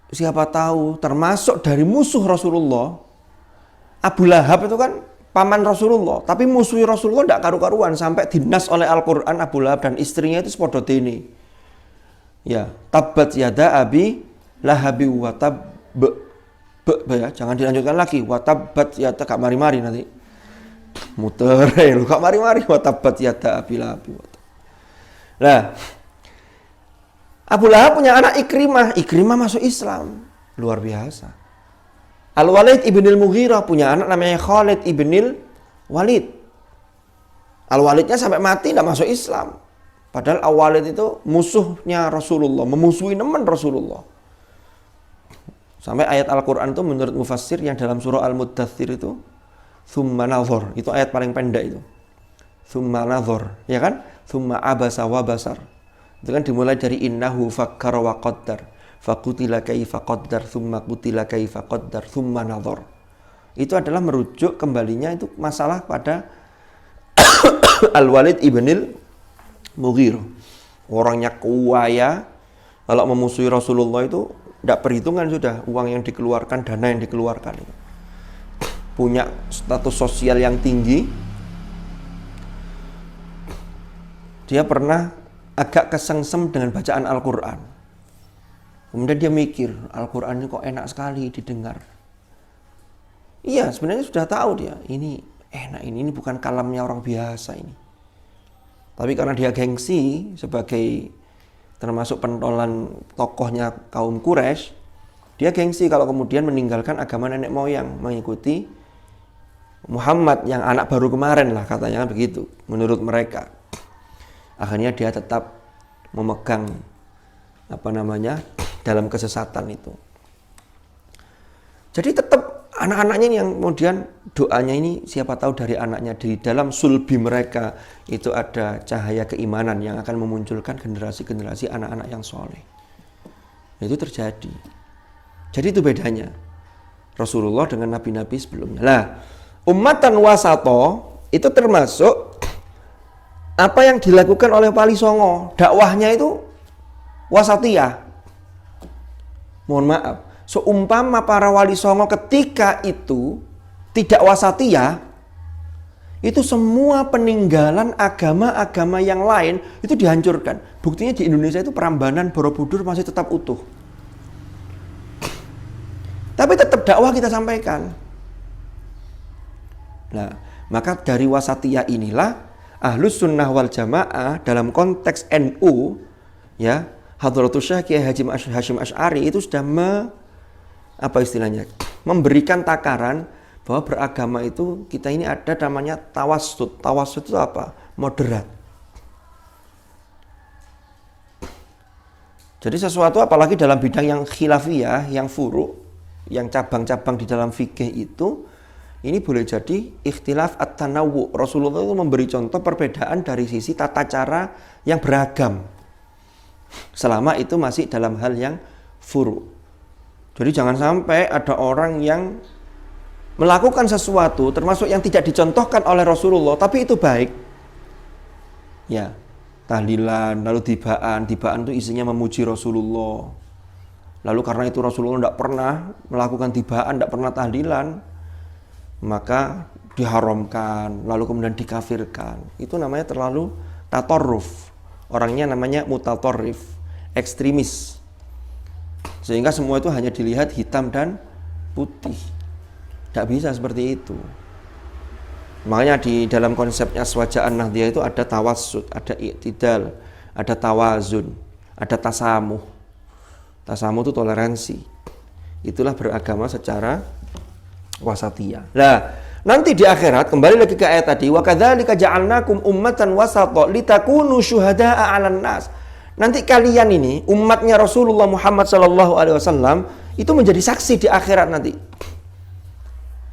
siapa tahu termasuk dari musuh Rasulullah. Abu Lahab itu kan paman Rasulullah, tapi musuh Rasulullah tidak karu-karuan sampai dinas oleh Al-Quran Abu Lahab dan istrinya itu sepodotene. Ya, tabbat yada abi lahabi wa tab ya, jangan dilanjutkan lagi. Wa tabbat yada kak mari-mari nanti. Muter lu kak mari-mari wa tabbat yada abi lahabi. Nah, Abu Lahab punya anak Ikrimah. Ikrimah masuk Islam. Luar biasa. Al-Walid ibnil Mughirah punya anak namanya Khalid ibnil Walid. Al-Walidnya sampai mati tidak masuk Islam. Padahal Al-Walid itu musuhnya Rasulullah, memusuhi nemen Rasulullah. Sampai ayat Al-Quran itu menurut mufassir yang dalam surah Al-Muddathir itu Thumma nazar, itu ayat paling pendek itu. Thumma nazar, ya kan? Thumma abasa wa basar. Itu kan dimulai dari innahu fakkara wa qaddar. Fakutila kaifa qaddar thumma kutila kaifa qaddar thumma nazar. Itu adalah merujuk kembalinya itu masalah pada Al-Walid ibnil Mughirah. Orangnya kaya, kalau memusuhi Rasulullah itu tidak perhitungan sudah uang yang dikeluarkan, dana yang dikeluarkan itu. Punya status sosial yang tinggi. Dia pernah agak kesengsem dengan bacaan Al-Quran. Kemudian dia mikir, Al-Quran ini kok enak sekali didengar. Iya, sebenarnya sudah tahu dia, ini enak, ini bukan kalamnya orang biasa ini. Tapi karena dia gengsi sebagai termasuk pentolan tokohnya kaum Quraisy, dia gengsi kalau kemudian meninggalkan agama nenek moyang, mengikuti Muhammad yang anak baru kemarin lah katanya begitu, menurut mereka. Akhirnya dia tetap memegang dalam kesesatan itu. Jadi tetap anak-anaknya ini yang kemudian doanya ini siapa tahu dari anaknya, di dalam sulbi mereka itu ada cahaya keimanan yang akan memunculkan generasi-generasi anak-anak yang soleh. Itu terjadi. Jadi itu bedanya Rasulullah dengan nabi-nabi sebelumnya. Lah, ummatan wasato itu termasuk apa yang dilakukan oleh Wali Songo. Dakwahnya itu wasatiyah. Mohon maaf, seumpama para Wali Songo ketika itu tidak wasatiyah, itu semua peninggalan agama-agama yang lain itu dihancurkan. Buktinya di Indonesia itu Prambanan, Borobudur masih tetap utuh. Tapi tetap dakwah kita sampaikan. Nah, maka dari wasatiyah inilah Ahlus Sunnah wal Jamaah dalam konteks NU, ya, Hadratus Syekh Kiai Haji Hasyim Asy'ari itu sudah memberikan takaran bahwa beragama itu kita ini ada namanya tawassut. Tawassut itu apa? Moderat. Jadi sesuatu apalagi dalam bidang yang khilafiyah, yang furu', yang cabang-cabang di dalam fikih itu, ini boleh jadi ikhtilaf at-tanawwu'. Rasulullah itu memberi contoh perbedaan dari sisi tata cara yang beragam. Selama itu masih dalam hal yang furu'. Jadi jangan sampai ada orang yang melakukan sesuatu termasuk yang tidak dicontohkan oleh Rasulullah, tapi itu baik. Ya, tahlilan, lalu tibaan itu isinya memuji Rasulullah. Lalu karena itu Rasulullah tidak pernah melakukan tibaan, tidak pernah tahlilan, maka diharamkan, lalu kemudian dikafirkan. Itu namanya terlalu tatorruf. Orangnya namanya mutatorrif, ekstremis. Sehingga semua itu hanya dilihat hitam dan putih. Tidak bisa seperti itu. Makanya di dalam konsepnya Aswaja'an Nahdiyah itu ada tawassut, ada i'tidal, ada tawazun, ada tasamuh. Tasamuh itu toleransi. Itulah beragama secara wasatiyah. Nah, nanti di akhirat kembali lagi ke ayat tadi, wa kadzalika ja'alnakum ummatan wasata litakunu syuhada'a 'alan nas. Nanti kalian ini umatnya Rasulullah Muhammad sallallahu alaihi wasallam itu menjadi saksi di akhirat nanti.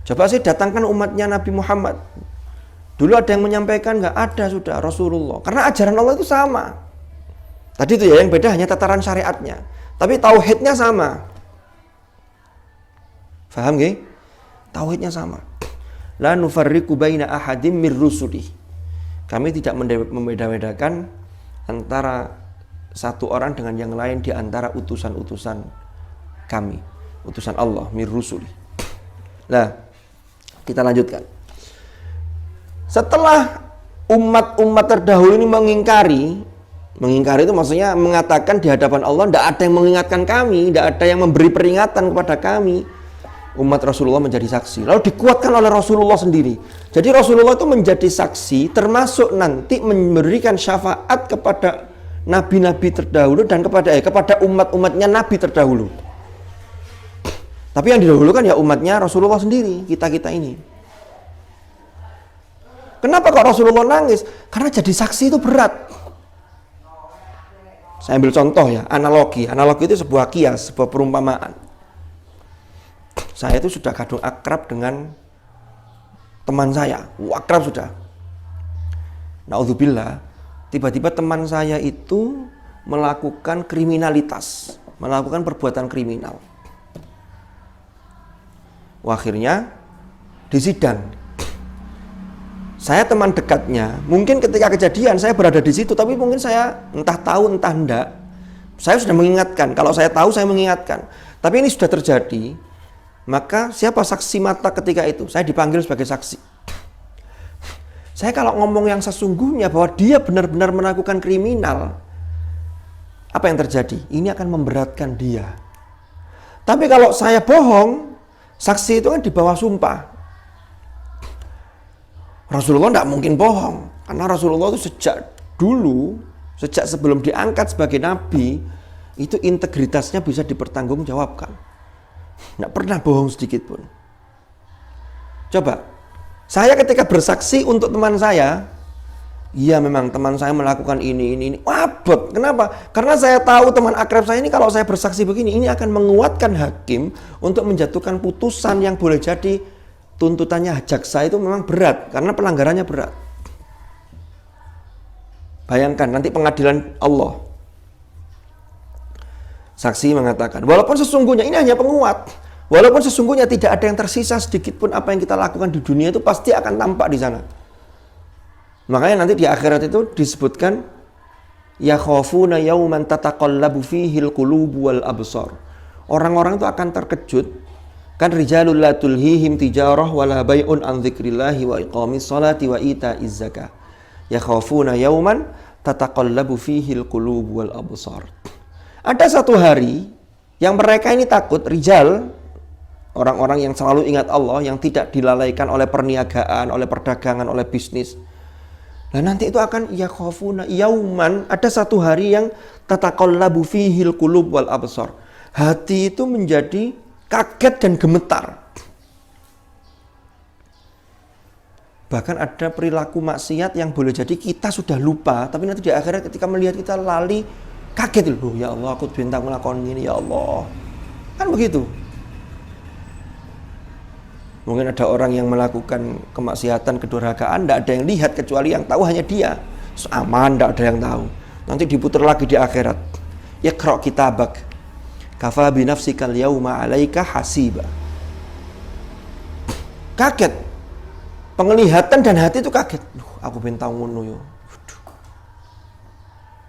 Coba sih datangkan umatnya Nabi Muhammad. Dulu ada yang menyampaikan, nggak ada sudah Rasulullah. Karena ajaran Allah itu sama. Tadi itu ya yang beda hanya tataran syariatnya. Tapi tauhidnya sama. Faham nggih? Tauhidnya sama. La nufarriqu baina ahadim mir rusuli. Kami tidak membeda-bedakan antara satu orang dengan yang lain di antara utusan-utusan kami. Utusan Allah, mir rusuli. Nah, kita lanjutkan. Setelah umat-umat terdahulu ini mengingkari itu maksudnya mengatakan di hadapan Allah, tidak ada yang mengingatkan kami, tidak ada yang memberi peringatan kepada kami. Umat Rasulullah menjadi saksi. Lalu dikuatkan oleh Rasulullah sendiri. Jadi Rasulullah itu menjadi saksi, termasuk nanti memberikan syafaat kepada nabi-nabi terdahulu dan kepada umat-umatnya nabi terdahulu. Tapi yang didahulukan ya umatnya Rasulullah sendiri, kita-kita ini. Kenapa kok Rasulullah nangis? Karena jadi saksi itu berat. Saya ambil contoh ya, analogi. Analogi itu sebuah kias, sebuah perumpamaan. Saya itu sudah kadung akrab dengan teman saya. Akrab sudah. Na'udzubillah, tiba-tiba teman saya itu melakukan kriminalitas, melakukan perbuatan kriminal. Akhirnya disidang. Saya teman dekatnya, mungkin ketika kejadian saya berada di situ, tapi mungkin saya entah tahu entah enggak. Saya sudah mengingatkan, kalau saya tahu saya mengingatkan. Tapi ini sudah terjadi, maka siapa saksi mata ketika itu? Saya dipanggil sebagai saksi. Saya kalau ngomong yang sesungguhnya bahwa dia benar-benar melakukan kriminal, apa yang terjadi? Ini akan memberatkan dia. Tapi kalau saya bohong, saksi itu kan di bawah sumpah. Rasulullah tidak mungkin bohong. Karena Rasulullah itu sejak dulu, sejak sebelum diangkat sebagai nabi, itu integritasnya bisa dipertanggungjawabkan. Tidak pernah bohong sedikit pun. Coba, saya ketika bersaksi untuk teman saya, iya memang teman saya melakukan ini. Wabot, kenapa? Karena saya tahu teman akrab saya ini kalau saya bersaksi begini, ini akan menguatkan hakim untuk menjatuhkan putusan yang boleh jadi tuntutannya jaksa itu memang berat, karena pelanggarannya berat. Bayangkan nanti pengadilan Allah. Saksi mengatakan, walaupun sesungguhnya ini hanya penguat, walaupun sesungguhnya tidak ada yang tersisa sedikit pun apa yang kita lakukan di dunia itu pasti akan tampak di sana. Makanya nanti di akhirat itu disebutkan yakhafuna yauman tataqallabu fihil qulubu wal absar. Orang-orang itu akan terkejut. Kan rijalul la tulhihim tijarah wala bai'un an dzikrillahi wa iqamis sholati wa ita'iz zakah. Yakhafuna yauman tataqallabu fihil qulubu wal absar. Ada satu hari yang mereka ini takut, rijal, orang-orang yang selalu ingat Allah, yang tidak dilalaikan oleh perniagaan, oleh perdagangan, oleh bisnis. Nah nanti itu akan yakhafuna yauman, ada satu hari yang tataqallabu fihil qulub wal absar. Hati itu menjadi kaget dan gemetar. Bahkan ada perilaku maksiat yang boleh jadi kita sudah lupa, tapi nanti di akhirat ketika melihat kita lali, kaget loh, ya Allah aku bintang melakukan ini, ya Allah. Kan begitu. Mungkin ada orang yang melakukan kemaksiatan, kedurhakaan, tidak ada yang lihat kecuali yang tahu hanya dia. Aman, tidak ada yang tahu. Nanti diputar lagi di akhirat. Iqra kitabak. Kafa bi nafsikal yauma 'alaika hasiba. Kaget. Penglihatan dan hati itu kaget. Aku bintang ngono yo.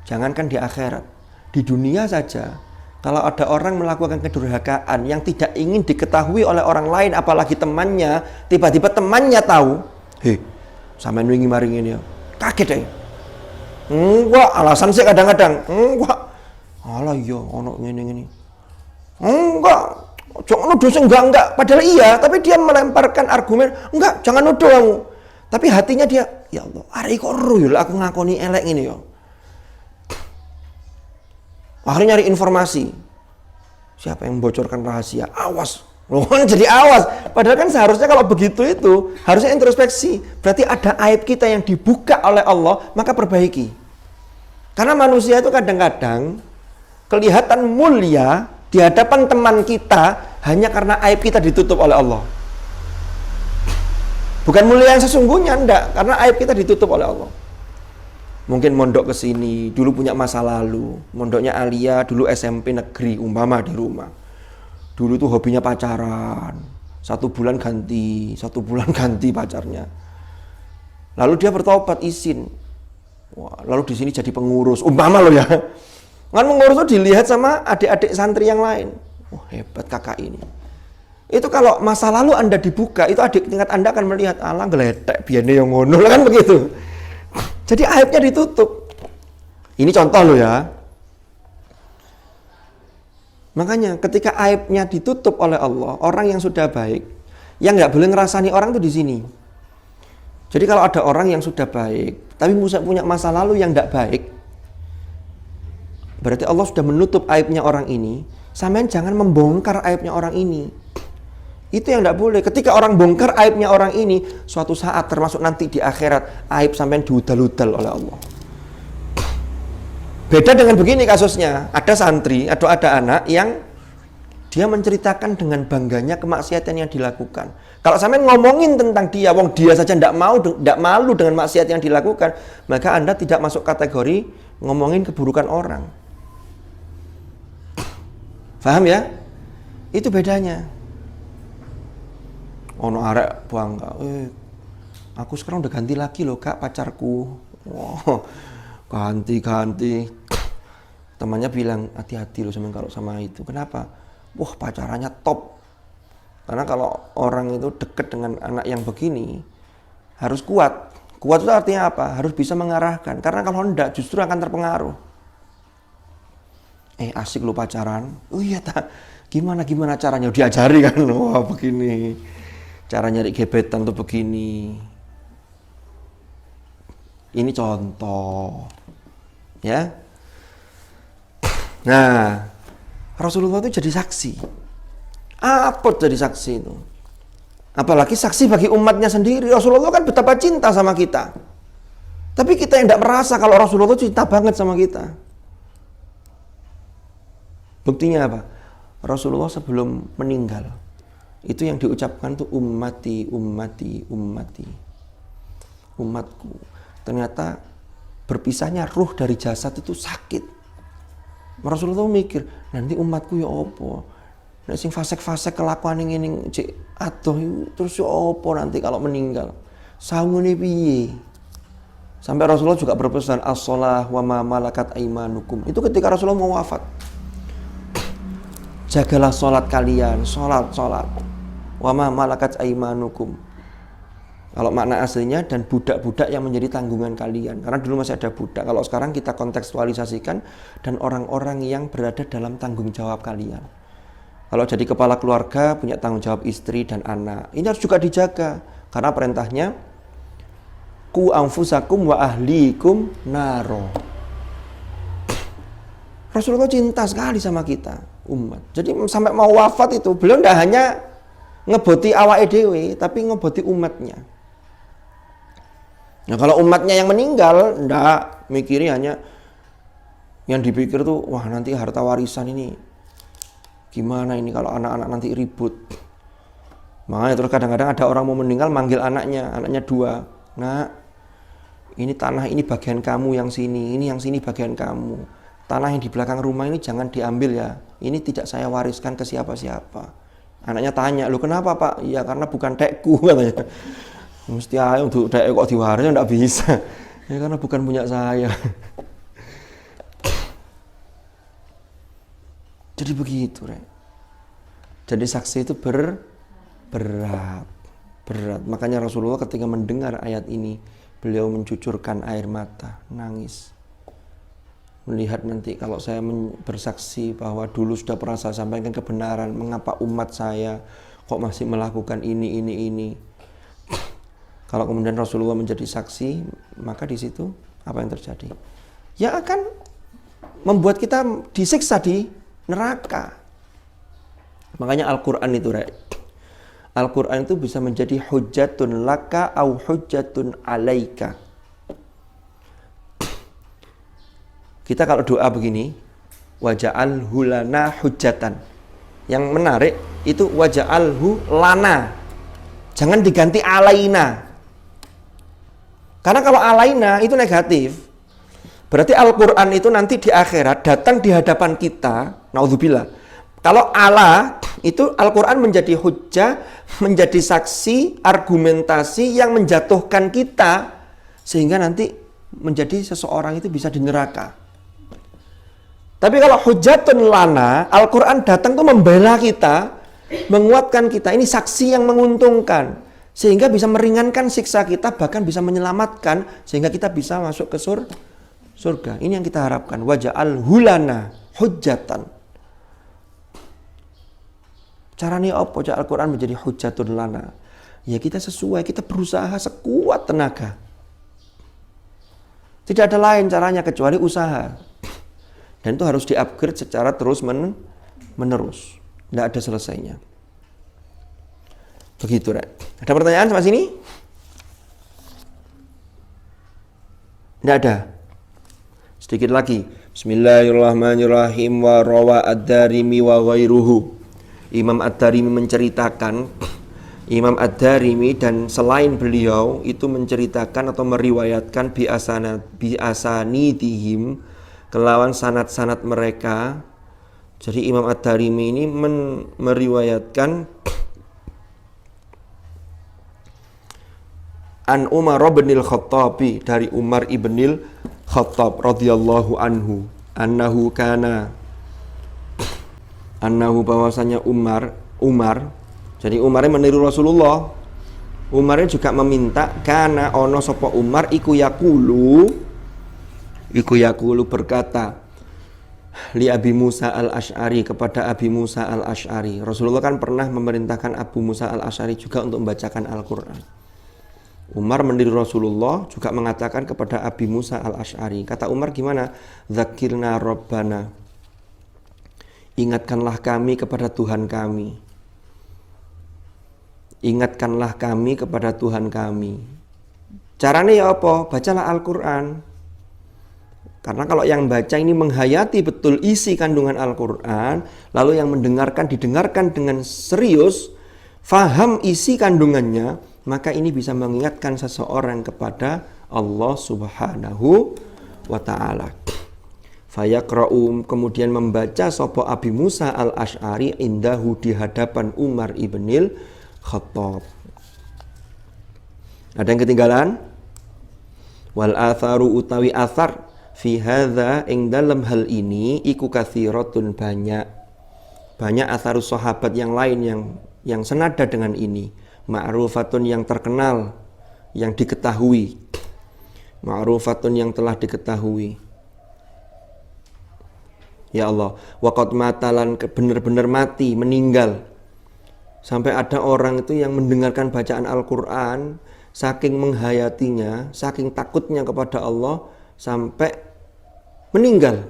Jangankan di akhirat, di dunia saja. Kalau ada orang melakukan kedurhakaan yang tidak ingin diketahui oleh orang lain, apalagi temannya, tiba-tiba temannya tahu, sampean wingi maring ini ya. Kaget deh. Enggak, alasan sih kadang-kadang. Enggak. Alah iya ono ngene-ngene. Enggak. jangan nuduh enggak. Padahal iya, tapi dia melemparkan argumen, enggak, jangan nuduh kamu. Tapi hatinya dia, ya Allah, hari kok ruyul aku ngakoni elek ini ya. Akhirnya nyari informasi. Siapa yang membocorkan rahasia? Awas. Loh, jadi awas. Padahal kan seharusnya kalau begitu itu harusnya introspeksi. Berarti ada aib kita yang dibuka oleh Allah, maka perbaiki. Karena manusia itu kadang-kadang kelihatan mulia di hadapan teman kita hanya karena aib kita ditutup oleh Allah. Bukan mulia yang sesungguhnya, enggak, karena aib kita ditutup oleh Allah. Mungkin mondok ke sini, dulu punya masa lalu. Mondoknya Alia dulu SMP negeri umpama di rumah. Dulu tuh hobinya pacaran. 1 bulan ganti pacarnya. Lalu dia bertobat izin. Wah, lalu di sini jadi pengurus umpama loh ya. Kan pengurus tuh dilihat sama adik-adik santri yang lain. Wah, hebat kakak ini. Itu kalau masa lalu Anda dibuka, itu adik tingkat Anda akan melihat, alah geletek biane yang ngono, kan begitu. Jadi aibnya ditutup. Ini contoh loh ya. Makanya ketika aibnya ditutup oleh Allah, orang yang sudah baik, yang nggak boleh ngerasani orang tuh di sini. Jadi kalau ada orang yang sudah baik, tapi punya masa lalu yang nggak baik, berarti Allah sudah menutup aibnya orang ini. Sampean jangan membongkar aibnya orang ini. Itu yang tidak boleh. Ketika orang bongkar aibnya orang ini, suatu saat termasuk nanti di akhirat, aib sampean diudal-udal oleh Allah. Beda dengan begini kasusnya. Ada santri atau ada anak yang dia menceritakan dengan bangganya kemaksiatan yang dilakukan. Kalau sampean ngomongin tentang dia, wong dia saja tidak malu dengan maksiat yang dilakukan, maka Anda tidak masuk kategori ngomongin keburukan orang. Paham ya? Itu bedanya. Ono arek bangga, aku sekarang udah ganti lagi loh kak pacarku. Wow, ganti. Temannya bilang hati-hati loh kalau sama itu. Kenapa? Wah, pacarannya top. Karena kalau orang itu deket dengan anak yang begini harus kuat. Kuat itu artinya apa? Harus bisa mengarahkan. Karena kalau enggak justru akan terpengaruh. Asik lo pacaran. Oh iya tak. Gimana caranya? Diajari kan. Wah, begini. Cara nyari gebetan tuh begini. Ini contoh. Ya. Nah, Rasulullah itu jadi saksi. Apa jadi saksi itu? Apalagi saksi bagi umatnya sendiri. Rasulullah kan betapa cinta sama kita. Tapi kita yang tidak merasa kalau Rasulullah itu cinta banget sama kita. Buktinya apa? Rasulullah sebelum meninggal, itu yang diucapkan tuh ummati. Umatku. Ternyata berpisahnya ruh dari jasad itu sakit. Rasulullah mikir, nanti umatku ya apa? Nek sing fasek-fasek kelakuan ngene cek adoh terus ya apa nanti kalau meninggal? Sangune piye? Sampai Rasulullah juga berpesan as-shalah wa ma malakat aimanukum. Itu ketika Rasulullah mau wafat. Jagalah sholat kalian, sholat. Wa ma malakat aimanukum. Kalau makna aslinya dan budak-budak yang menjadi tanggungan kalian. Karena dulu masih ada budak. Kalau sekarang kita kontekstualisasikan dan orang-orang yang berada dalam tanggung jawab kalian. Kalau jadi kepala keluarga punya tanggung jawab istri dan anak. Ini harus juga dijaga. Karena perintahnya ku anfusakum wa ahlikum naro. Rasulullah cinta sekali sama kita umat. Jadi sampai mau wafat itu beliau tidak hanya ngeboti awake dhewe, tapi ngeboti umatnya. Nah kalau umatnya yang meninggal, ndak mikirnya hanya yang dipikir tuh, wah nanti harta warisan ini gimana ini kalau anak-anak nanti ribut. Makanya terus kadang-kadang ada orang mau meninggal manggil anaknya 2. Nah, ini tanah ini bagian kamu yang sini, ini yang sini bagian kamu. Tanah yang di belakang rumah ini jangan diambil ya. Ini tidak saya wariskan ke siapa-siapa. Anaknya tanya, "Loh kenapa Pak?" "Ya karena bukan dekku," katanya. Mesti ayo untuk dek kok diwaris enggak bisa. Ya karena bukan punya saya. Jadi begitu, Rek. Jadi saksi itu berat. Makanya Rasulullah ketika mendengar ayat ini, beliau mencucurkan air mata, nangis. melihat nanti kalau saya bersaksi bahwa dulu sudah pernah saya sampaikan kebenaran, mengapa umat saya kok masih melakukan ini. Kalau kemudian Rasulullah menjadi saksi, maka di situ apa yang terjadi? Ya akan membuat kita disiksa di neraka. Makanya Al-Quran itu, Al-Quran itu bisa menjadi hujjatun laka au hujjatun alaika. Kita kalau doa begini, waja'alhu lana hujjatan. Yang menarik itu waja'alhu lana. Jangan diganti alaina. Karena kalau alaina itu negatif. Berarti Al-Quran itu nanti di akhirat datang di hadapan kita. Naudzubillah. Kalau ala itu Al-Quran menjadi hujjah, menjadi saksi, argumentasi yang menjatuhkan kita. Sehingga nanti menjadi seseorang itu bisa di neraka. Tapi kalau hujjatun lana, Al-Quran datang tuh membela kita, menguatkan kita. Ini saksi yang menguntungkan. Sehingga bisa meringankan siksa kita, bahkan bisa menyelamatkan. Sehingga kita bisa masuk ke surga. Ini yang kita harapkan. Waja'alhu lana hujjatan. Caranya apa? Al-Quran menjadi hujjatun lana. Ya kita sesuai, kita berusaha sekuat tenaga. Tidak ada lain caranya kecuali usaha. Dan itu harus di-upgrade secara terus menerus. Tidak ada selesainya. Begitu, Rek. Ada pertanyaan sampai sini? Tidak ada. Sedikit lagi. Bismillahirrahmanirrahim. Wa rawa ad-Darimi wa ghairuhu. Imam ad-Darimi menceritakan, Imam ad-Darimi dan selain beliau itu menceritakan atau meriwayatkan bi'asanidihim, kelawan sanad-sanad mereka. Jadi Imam ad-Darimi ini meriwayatkan an Umar bin al-Khattabi, dari Umar ibn al-Khattab radhiyallahu anhu, annahu bahwasanya Umar, jadi Umarnya meniru Rasulullah. Umarnya juga meminta kana ono sapa Umar iku yakulu berkata li Abi Musa al-Asy'ari, kepada Abi Musa al-Asy'ari. Rasulullah kan pernah memerintahkan Abu Musa al-Asy'ari juga untuk membacakan Al-Quran. Umar meniru Rasulullah juga mengatakan kepada Abi Musa al-Asy'ari. Kata Umar gimana? Dzakirna Rabbana, ingatkanlah kami kepada Tuhan kami. Ingatkanlah kami kepada Tuhan kami. Caranya ya apa? Bacalah Al-Quran. Karena kalau yang baca ini menghayati betul isi kandungan Al-Quran, lalu yang didengarkan dengan serius, faham isi kandungannya, maka ini bisa mengingatkan seseorang kepada Allah Subhanahu wa ta'ala. Fayaqra'u, kemudian membaca sapa Abi Musa al-Asy'ari indahu, di hadapan Umar ibnil Khattab. Ada yang ketinggalan? Wal atharu, utawi athar, fi hadza, ing dalam hal ini iku katsiratun, banyak atharus sahabat yang lain yang senada dengan ini. Ma'rufatun, yang terkenal, yang diketahui. Ma'rufatun, yang telah diketahui. Ya Allah, waqad matalan, benar-benar mati, meninggal. Sampai ada orang itu yang mendengarkan bacaan Al-Quran, saking menghayatinya, saking takutnya kepada Allah, sampai meninggal.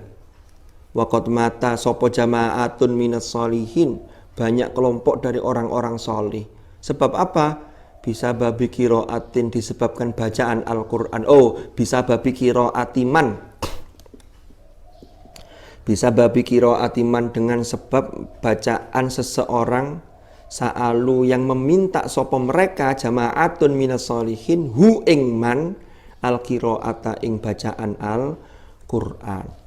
Waqad mata sopo jama'atun minas solihin, banyak kelompok dari orang-orang solih. Sebab apa? Bisa babi qiraatin, disebabkan bacaan Al-Quran. Bisa babi qiraatiman. Bisa babi qiraatiman, dengan sebab bacaan seseorang. Sa'alu, yang meminta sopo mereka, jama'atun minas solihin, hu ing man, al-qiraata, ing bacaan Al-Quran.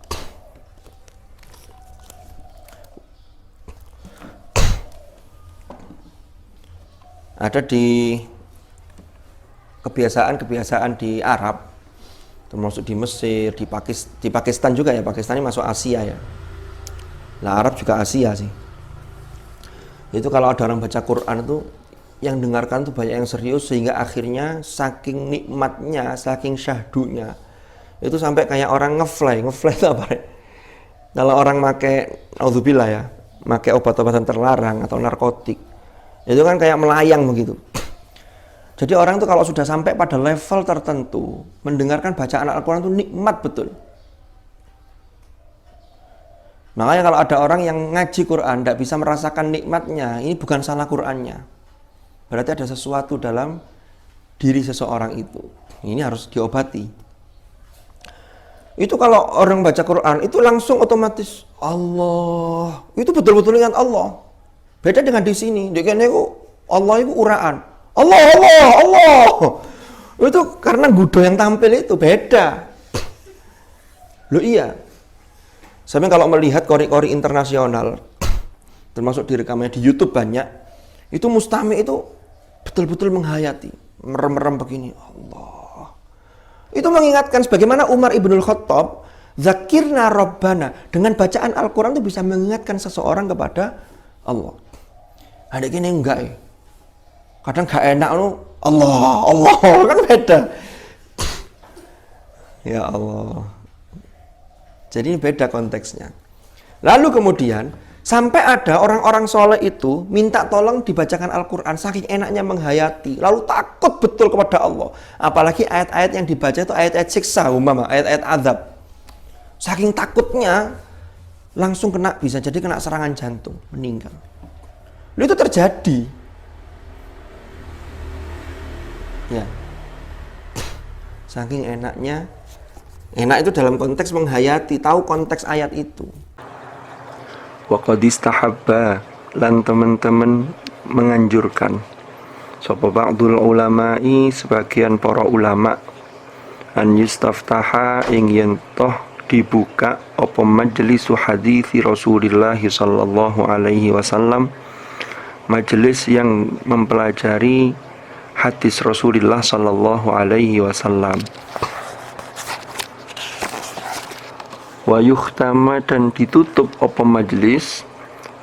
Ada di kebiasaan di Arab, termasuk di Mesir, di Pakistan juga ya. Pakistan ini masuk Asia ya. Nah, Arab juga Asia sih. Itu kalau ada orang baca Quran itu yang dengarkan tuh banyak yang serius, sehingga akhirnya saking nikmatnya, saking syahdunya, Itu sampai kayak orang ngefly itu apa? Kalau orang make, naudzubillah ya, make obat-obatan terlarang atau narkotik, itu kan kayak melayang begitu. Jadi orang tuh kalau sudah sampai pada level tertentu, mendengarkan bacaan Al-Quran itu nikmat betul. Makanya kalau ada orang yang ngaji Quran tidak bisa merasakan nikmatnya, ini bukan salah Qurannya. Berarti ada sesuatu dalam diri seseorang itu. Ini harus diobati. Itu kalau orang baca Quran itu langsung otomatis Allah. Itu betul-betul ingat Allah. Beda dengan di sini. Di sini Allah itu uraan. Allah. Itu karena gudo yang tampil itu beda. Loh iya. Sampai kalau melihat kori-kori internasional, termasuk direkamnya di YouTube banyak, itu mustami itu betul-betul menghayati, merem-merem begini, Allah. Itu mengingatkan sebagaimana Umar ibnul Khattab, Zakirna Rabbana, dengan bacaan Al-Quran itu bisa mengingatkan seseorang kepada Allah. Ada gini enggak ya? Kadang gak enak Allah kan beda. Ya Allah. Jadi ini beda konteksnya. Lalu kemudian sampai ada orang-orang soleh itu minta tolong dibacakan Al-Quran saking enaknya menghayati, lalu takut betul kepada Allah. Apalagi ayat-ayat yang dibaca itu ayat-ayat siksa, umpama ayat-ayat azab. Saking takutnya langsung bisa jadi kena serangan jantung, meninggal. Lalu itu terjadi. Ya. Saking enaknya, enak itu dalam konteks menghayati, tahu konteks ayat itu. Wa qad istahabba, lan teman-teman menganjurkan sapa ba'dul ulama'i, sebagian para ulama, an yustaftaha, ing yen toh dibuka apa majelis hadis Rasulullah sallallahu alaihi wasallam, majelis yang mempelajari hadis Rasulullah sallallahu alaihi wasallam. Wa yukhtama, dan ditutup apa majlis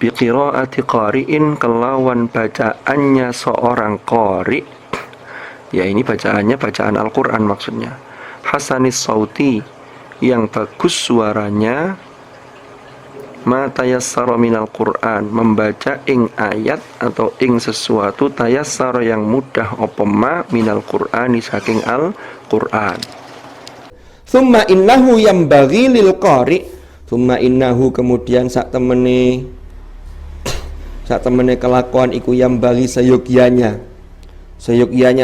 bi qiraati qari'in, kelawan bacaannya seorang qari. Ya, ini bacaannya bacaan Al-Qur'an maksudnya. Hasanis sauti, yang bagus suaranya. Ma tayassara minal Qur'an, membaca ing ayat atau ing sesuatu tayassara yang mudah apa ma minal Qur'ani, saking Al-Qur'an. Thumma innahu yambaghi lil qari, thumma innahu, kemudian sak temene kelakuan iku yambaghi seyogyanya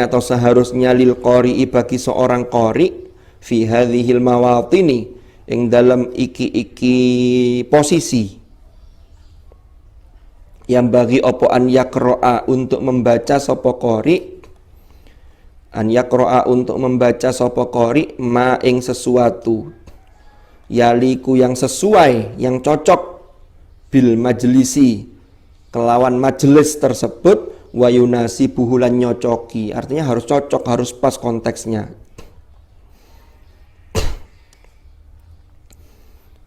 atau seharusnya lil qari, bagi seorang qari, fi hadhil mawatini, ing dalam iki posisi, yambaghi opo an yaqra'a, untuk membaca sapa qari, an yaqra'a, untuk membaca sapa qari, ma ing sesuatu, yaliku, yang sesuai, yang cocok, bil majlisi, kelawan majelis tersebut, wa yunasibuhu, lan nyocoki, artinya harus cocok, harus pas konteksnya.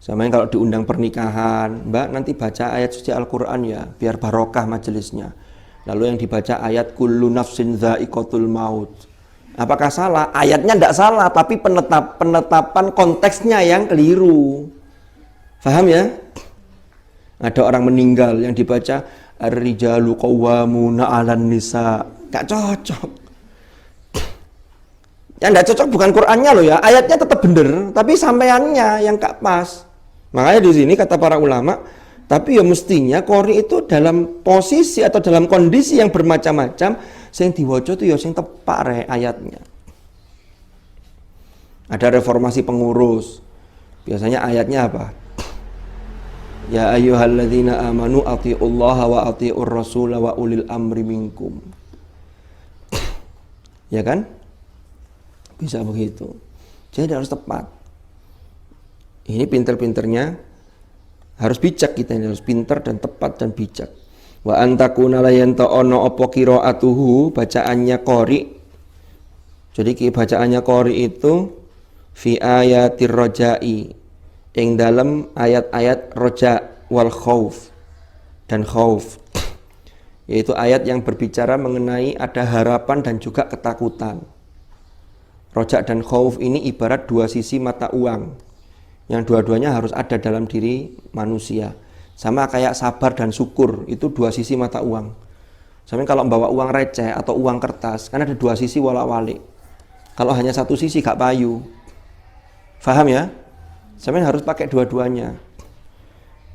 Sama yang kalau diundang pernikahan, Mbak nanti baca ayat suci Al-Quran ya, biar barokah majelisnya. Lalu yang dibaca ayat kullu nafsin dha'iqatul maut. Apakah salah? Ayatnya tidak salah, tapi penetapan konteksnya yang keliru. Faham ya? Ada orang meninggal yang dibaca ar-rijalu qawwamuna 'alan nisa. Gak cocok. Yang tidak cocok bukan Qur'annya loh ya, ayatnya tetap bener, tapi sampaiannya yang gak pas. Makanya di sini kata para ulama, tapi ya mestinya qori itu dalam posisi atau dalam kondisi yang bermacam-macam, sing diwaca itu ya sing tepak ayatnya. Ada reformasi pengurus, biasanya ayatnya apa? Ya ayyuhalladzina amanu athi'ullaha wa athi'ur rasula wa ulil amri minkum. Ya kan? Bisa begitu. Jadi harus tepat. Ini pinter-pinternya, harus bijak kita ini, harus pinter dan tepat dan bijak. Wa antakuna la yanta'ono opo qiraatuhu, bacaannya qori. Jadi bacaannya qori itu fi ayatir rojai, yang dalam ayat-ayat roja wal khauf dan khauf, yaitu ayat yang berbicara mengenai ada harapan dan juga ketakutan. Rojak dan khauf ini ibarat dua sisi mata uang yang dua-duanya harus ada dalam diri manusia. Sama kayak sabar dan syukur, itu dua sisi mata uang. Sama kalau bawa uang receh atau uang kertas, kan ada dua sisi wolak-walik. Kalau hanya satu sisi gak payu. Faham ya? Sama harus pakai dua-duanya.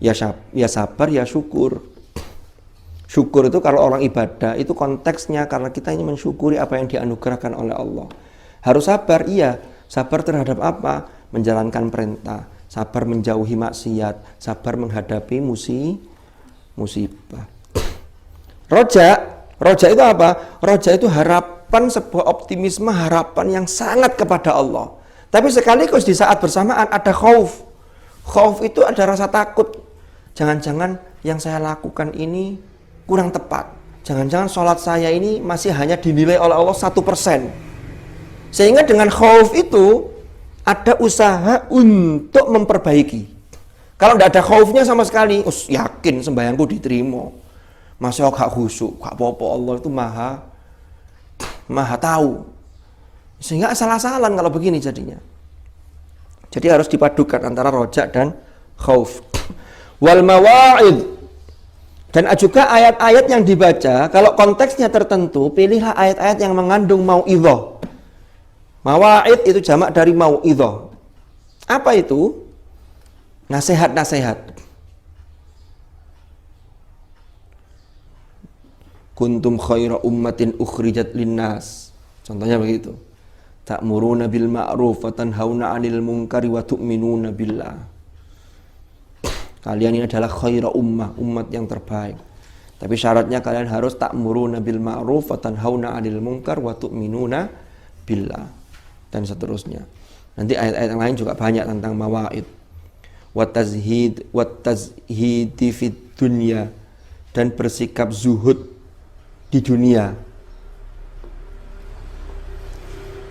Ya sabar, ya syukur. Syukur itu kalau orang ibadah, itu konteksnya karena kita ini mensyukuri apa yang dianugerahkan oleh Allah. Harus sabar, iya. Sabar terhadap apa? Menjalankan perintah. Sabar menjauhi maksiat. Sabar menghadapi musibah. Roja itu apa? Roja itu harapan, sebuah optimisme, harapan yang sangat kepada Allah. Tapi sekaligus di saat bersamaan ada khauf. Khauf itu ada rasa takut. Jangan-jangan yang saya lakukan ini kurang tepat. Jangan-jangan sholat saya ini masih hanya dinilai oleh Allah 1%. Sehingga dengan khauf itu ada usaha untuk memperbaiki. Kalau tidak ada khaufnya sama sekali, yakin sembahyangku diterima. Masya Allah gak khusyuk, gak apa-apa, Allah itu maha tahu. Sehingga salah-salan kalau begini jadinya. Jadi harus dipadukan antara rojak dan khauf. Wal mawa'id. Dan juga ayat-ayat yang dibaca, kalau konteksnya tertentu, pilihlah ayat-ayat yang mengandung mau'idhah. Mawa'id itu jamak dari mau'idhah. Apa itu? Nasihat-nasihat. Kuntum khaira ummatin ukhrijat linnas. Contohnya begitu. Ta'muruna bil ma'ruf wa tanhauna 'anil munkari wa tu'minuna billah. Kalian ini adalah khaira umat yang terbaik. Tapi syaratnya kalian harus ta'muruna bil ma'ruf wa tanhauna 'anil munkar wa tu'minuna billah. Dan seterusnya. Nanti ayat-ayat yang lain juga banyak tentang mawa'id. Wa tazhidi fid dunya, dan bersikap zuhud di dunia.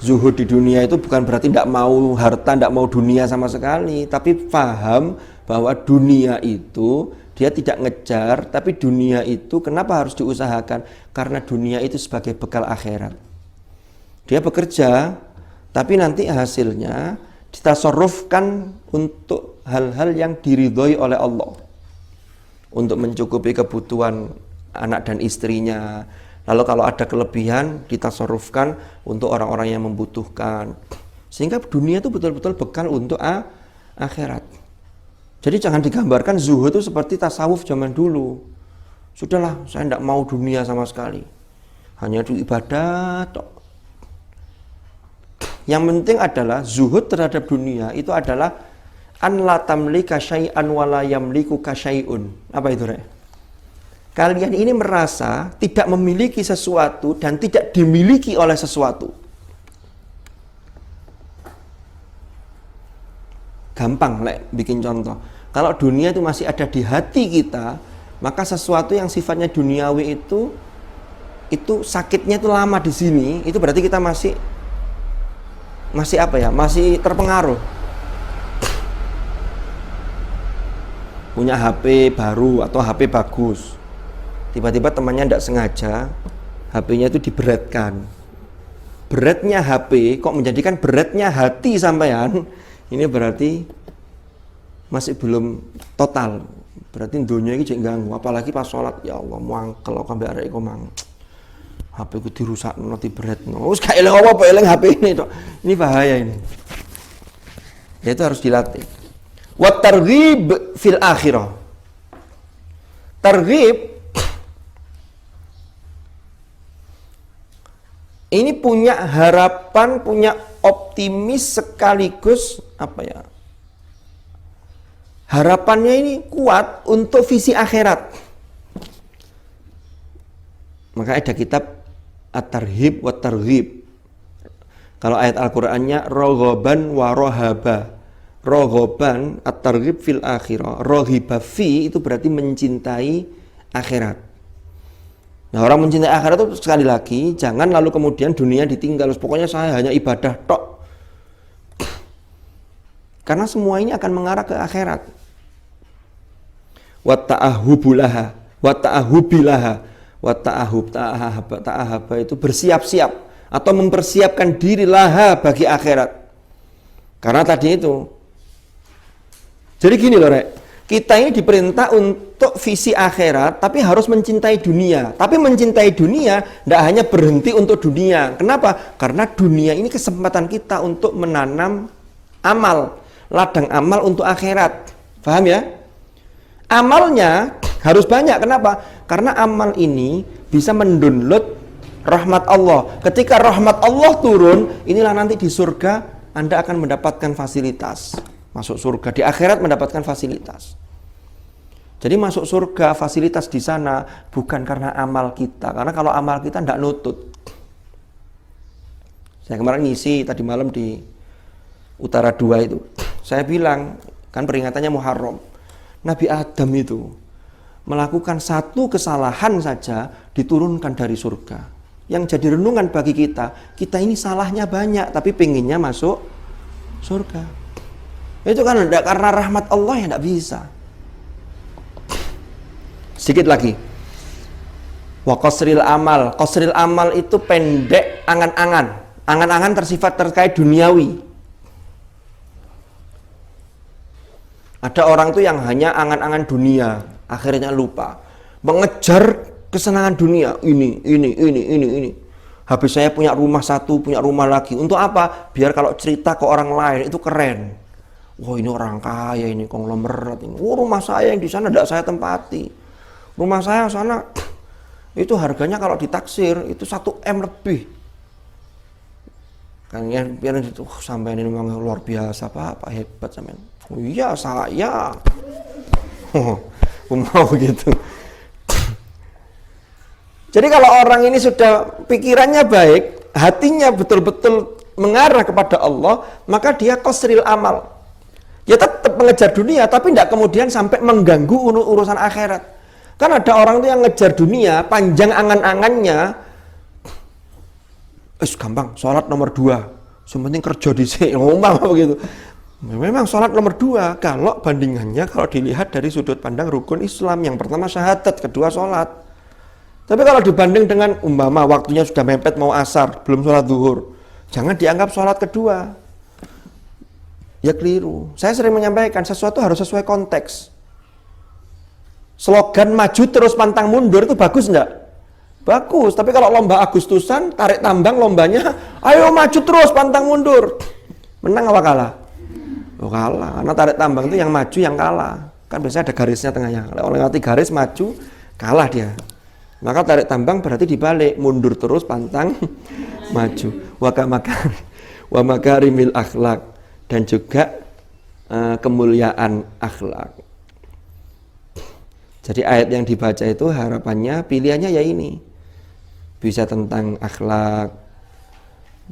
Zuhud di dunia itu bukan berarti tidak mau harta, tidak mau dunia sama sekali, tapi paham bahwa dunia itu dia tidak ngejar, tapi dunia itu kenapa harus diusahakan? Karena dunia itu sebagai bekal akhirat. Dia bekerja, tapi nanti hasilnya ditasarrufkan untuk hal-hal yang diridhoi oleh Allah. Untuk mencukupi kebutuhan anak dan istrinya. Lalu kalau ada kelebihan ditasarrufkan untuk orang-orang yang membutuhkan. Sehingga dunia itu betul-betul bekal untuk akhirat. Jadi jangan digambarkan zuhud itu seperti tasawuf zaman dulu. Sudahlah, saya tidak mau dunia sama sekali. Hanya itu ibadah tok. Yang penting adalah zuhud terhadap dunia itu adalah an la tamlika syai'an wa la yamlikuka syai'un. Apa itu, Rek? Kalian ini merasa tidak memiliki sesuatu dan tidak dimiliki oleh sesuatu. Gampang, Lek, bikin contoh. Kalau dunia itu masih ada di hati kita, maka sesuatu yang sifatnya duniawi itu sakitnya itu lama di sini, itu berarti kita masih apa ya? Masih terpengaruh. Punya HP baru atau HP bagus. Tiba-tiba temannya tidak sengaja HP-nya itu diberatkan. Beratnya HP kok menjadikan beratnya hati sampean. Ini berarti masih belum total. Berarti dunia ini cek ganggu. Apalagi pas sholat, ya Allah, mangkel kok ambek arek iku mang. HP ku dirusakno diberatno. Wis gak eling apa eling HP ini tok. Ini bahaya ini. Ya itu harus dilatih. Wa targhib fil akhirah. Targhib ini punya harapan, punya optimis sekaligus apa ya? Harapannya ini kuat untuk visi akhirat. Maka ada kitab At-Tarhib wa Targhib. Kalau ayat Al-Qur'annya raghaban wa rahaba. Raghaban at-targhib fil akhirah. Raghiba fi itu berarti mencintai akhirat. Nah, orang mencintai akhirat itu sekali lagi jangan lalu kemudian dunia ditinggal. Pokoknya saya hanya ibadah tok. Karena semua ini akan mengarah ke akhirat. Wa ta'ahhubilaha. Wa ta'ahhub ta'ahaba itu bersiap-siap. atau mempersiapkan diri laha bagi akhirat. Karena tadi itu. Jadi gini loh, Rek. Kita ini diperintah untuk visi akhirat, tapi harus mencintai dunia. Tapi mencintai dunia tidak hanya berhenti untuk dunia. Kenapa? Karena dunia ini kesempatan kita untuk menanam amal, ladang amal untuk akhirat. Paham ya? Amalnya harus banyak. Kenapa? Karena amal ini bisa mendownload rahmat Allah. Ketika rahmat Allah turun, inilah nanti di surga Anda akan mendapatkan fasilitas. Masuk surga, di akhirat mendapatkan fasilitas. Jadi masuk surga, fasilitas di sana bukan karena amal kita. Karena kalau amal kita tidak nutut. Saya kemarin ngisi tadi malam di Utara 2 itu. Saya bilang, kan peringatannya Muharram. Nabi Adam itu melakukan satu kesalahan saja diturunkan dari surga. Yang jadi renungan bagi kita ini salahnya banyak, tapi pengennya masuk surga. Itu kan karena rahmat Allah yang tidak bisa. Sedikit lagi. Wa qasril amal. Qasril amal itu pendek angan-angan. Angan-angan tersifat terkait duniawi. Ada orang tuh yang hanya angan-angan dunia, akhirnya lupa. Mengejar kesenangan dunia. Ini. Habis saya punya rumah satu, punya rumah lagi. Untuk apa? Biar kalau cerita ke orang lain itu keren. Wah, ini orang kaya, ini konglomerat ini. Rumah saya yang di sana tidak saya tempati. Rumah saya sana itu harganya kalau ditaksir itu 1 M lebih. Kan ya biar itu sampai ini memang luar biasa, Pak hebat sampean. Oh iya saya. Mau gitu. Jadi kalau orang ini sudah pikirannya baik, hatinya betul-betul mengarah kepada Allah, maka dia qasril amal. Ya tetap mengejar dunia, tapi tidak kemudian sampai mengganggu urusan akhirat. Kan ada orang tuh yang ngejar dunia, panjang angan-angannya, gampang, sholat nomor 2, sementing kerja di sini, ngomong begitu. Memang sholat nomor 2, kalau bandingannya kalau dilihat dari sudut pandang rukun Islam, yang pertama syahadat, kedua sholat. Tapi kalau dibanding dengan umpama waktunya sudah mepet mau asar, belum sholat zuhur, jangan dianggap sholat kedua. Ya keliru. Saya sering menyampaikan sesuatu harus sesuai konteks. Slogan maju terus pantang mundur itu bagus enggak? Bagus. Tapi kalau lomba Agustusan, tarik tambang lombanya, ayo maju terus pantang mundur. Menang apa kalah? Oh kalah. Karena tarik tambang itu yang maju yang kalah. Kan biasanya ada garisnya tengahnya. Kalau lewati garis maju, kalah dia. Maka tarik tambang berarti dibalik, mundur terus pantang maju. Wa makarimil akhlak. Dan juga kemuliaan akhlak. Jadi ayat yang dibaca itu harapannya pilihannya ya ini. Bisa tentang akhlak,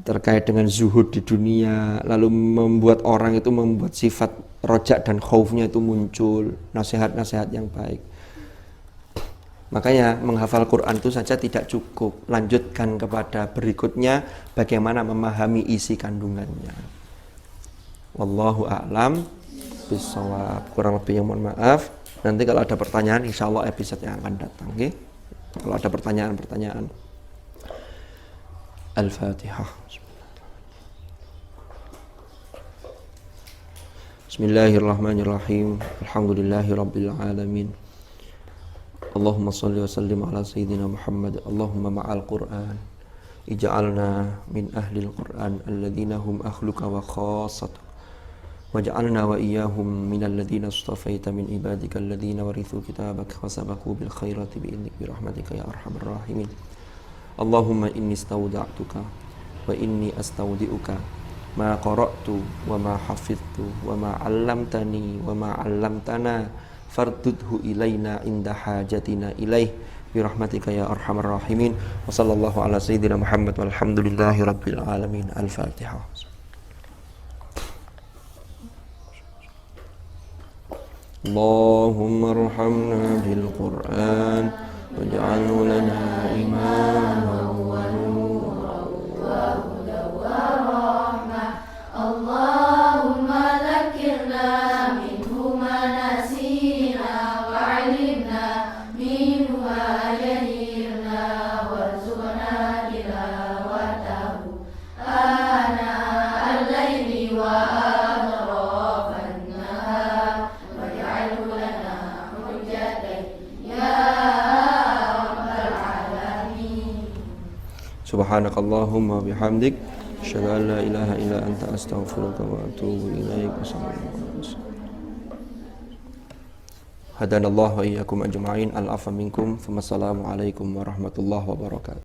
terkait dengan zuhud di dunia, lalu membuat orang itu membuat sifat rojak dan khaufnya itu muncul, nasihat-nasihat yang baik. Makanya menghafal Quran itu saja tidak cukup. Lanjutkan kepada berikutnya bagaimana memahami isi kandungannya. Wallahu a'lam bishawab. Kurang lebihnya mohon maaf. Nanti kalau ada pertanyaan insya Allah episode yang akan datang, okay? Kalau ada pertanyaan-pertanyaan. Al-Fatihah. Bismillahirrahmanirrahim. Alhamdulillahirabbil alamin. Allahumma shalli wa sallim ala sayyidina Muhammad. Allahumma ma'al Qur'an ij'alna min ahlil Qur'an alladhina hum ahluka wa khassatuka waj'alna wa iyyahum minal ladzina istafaita min ibadika alladzina warithu kitabaka wa sabaqu bil khairati bi idnik bi rahmatika ya arhamar rahimin. Allahumma inni istawda'tuka wa inni astawdi'uka ma qara'tu wa ma hafidhtu wa ma 'allamtani wa ma 'allamtana fardudhu ilaina inda hajatina ilaih bi rahmatika ya arhamar rahimin. Wa sallallahu ala sayyidina Muhammad walhamdulillahi rabbil alamin. Al-Fatihah. Allahumma arhamna bil Qur'an waj'alhu lana imaman wa nuran wa hudan wa rahmah. Allahumma dhakkirna minhu ma nasina wa 'allimna minhu ma jahilna warzuqna tilawatahu Subhanakallahumma bihamdik asyhadu an la ilaha illa anta astaghfiruka wa atubu ilaik. Hadanallahu wa iyyakum ajma'in. Al-afwa minkum. Wassalamu alaikum warahmatullahi wabarakatuh.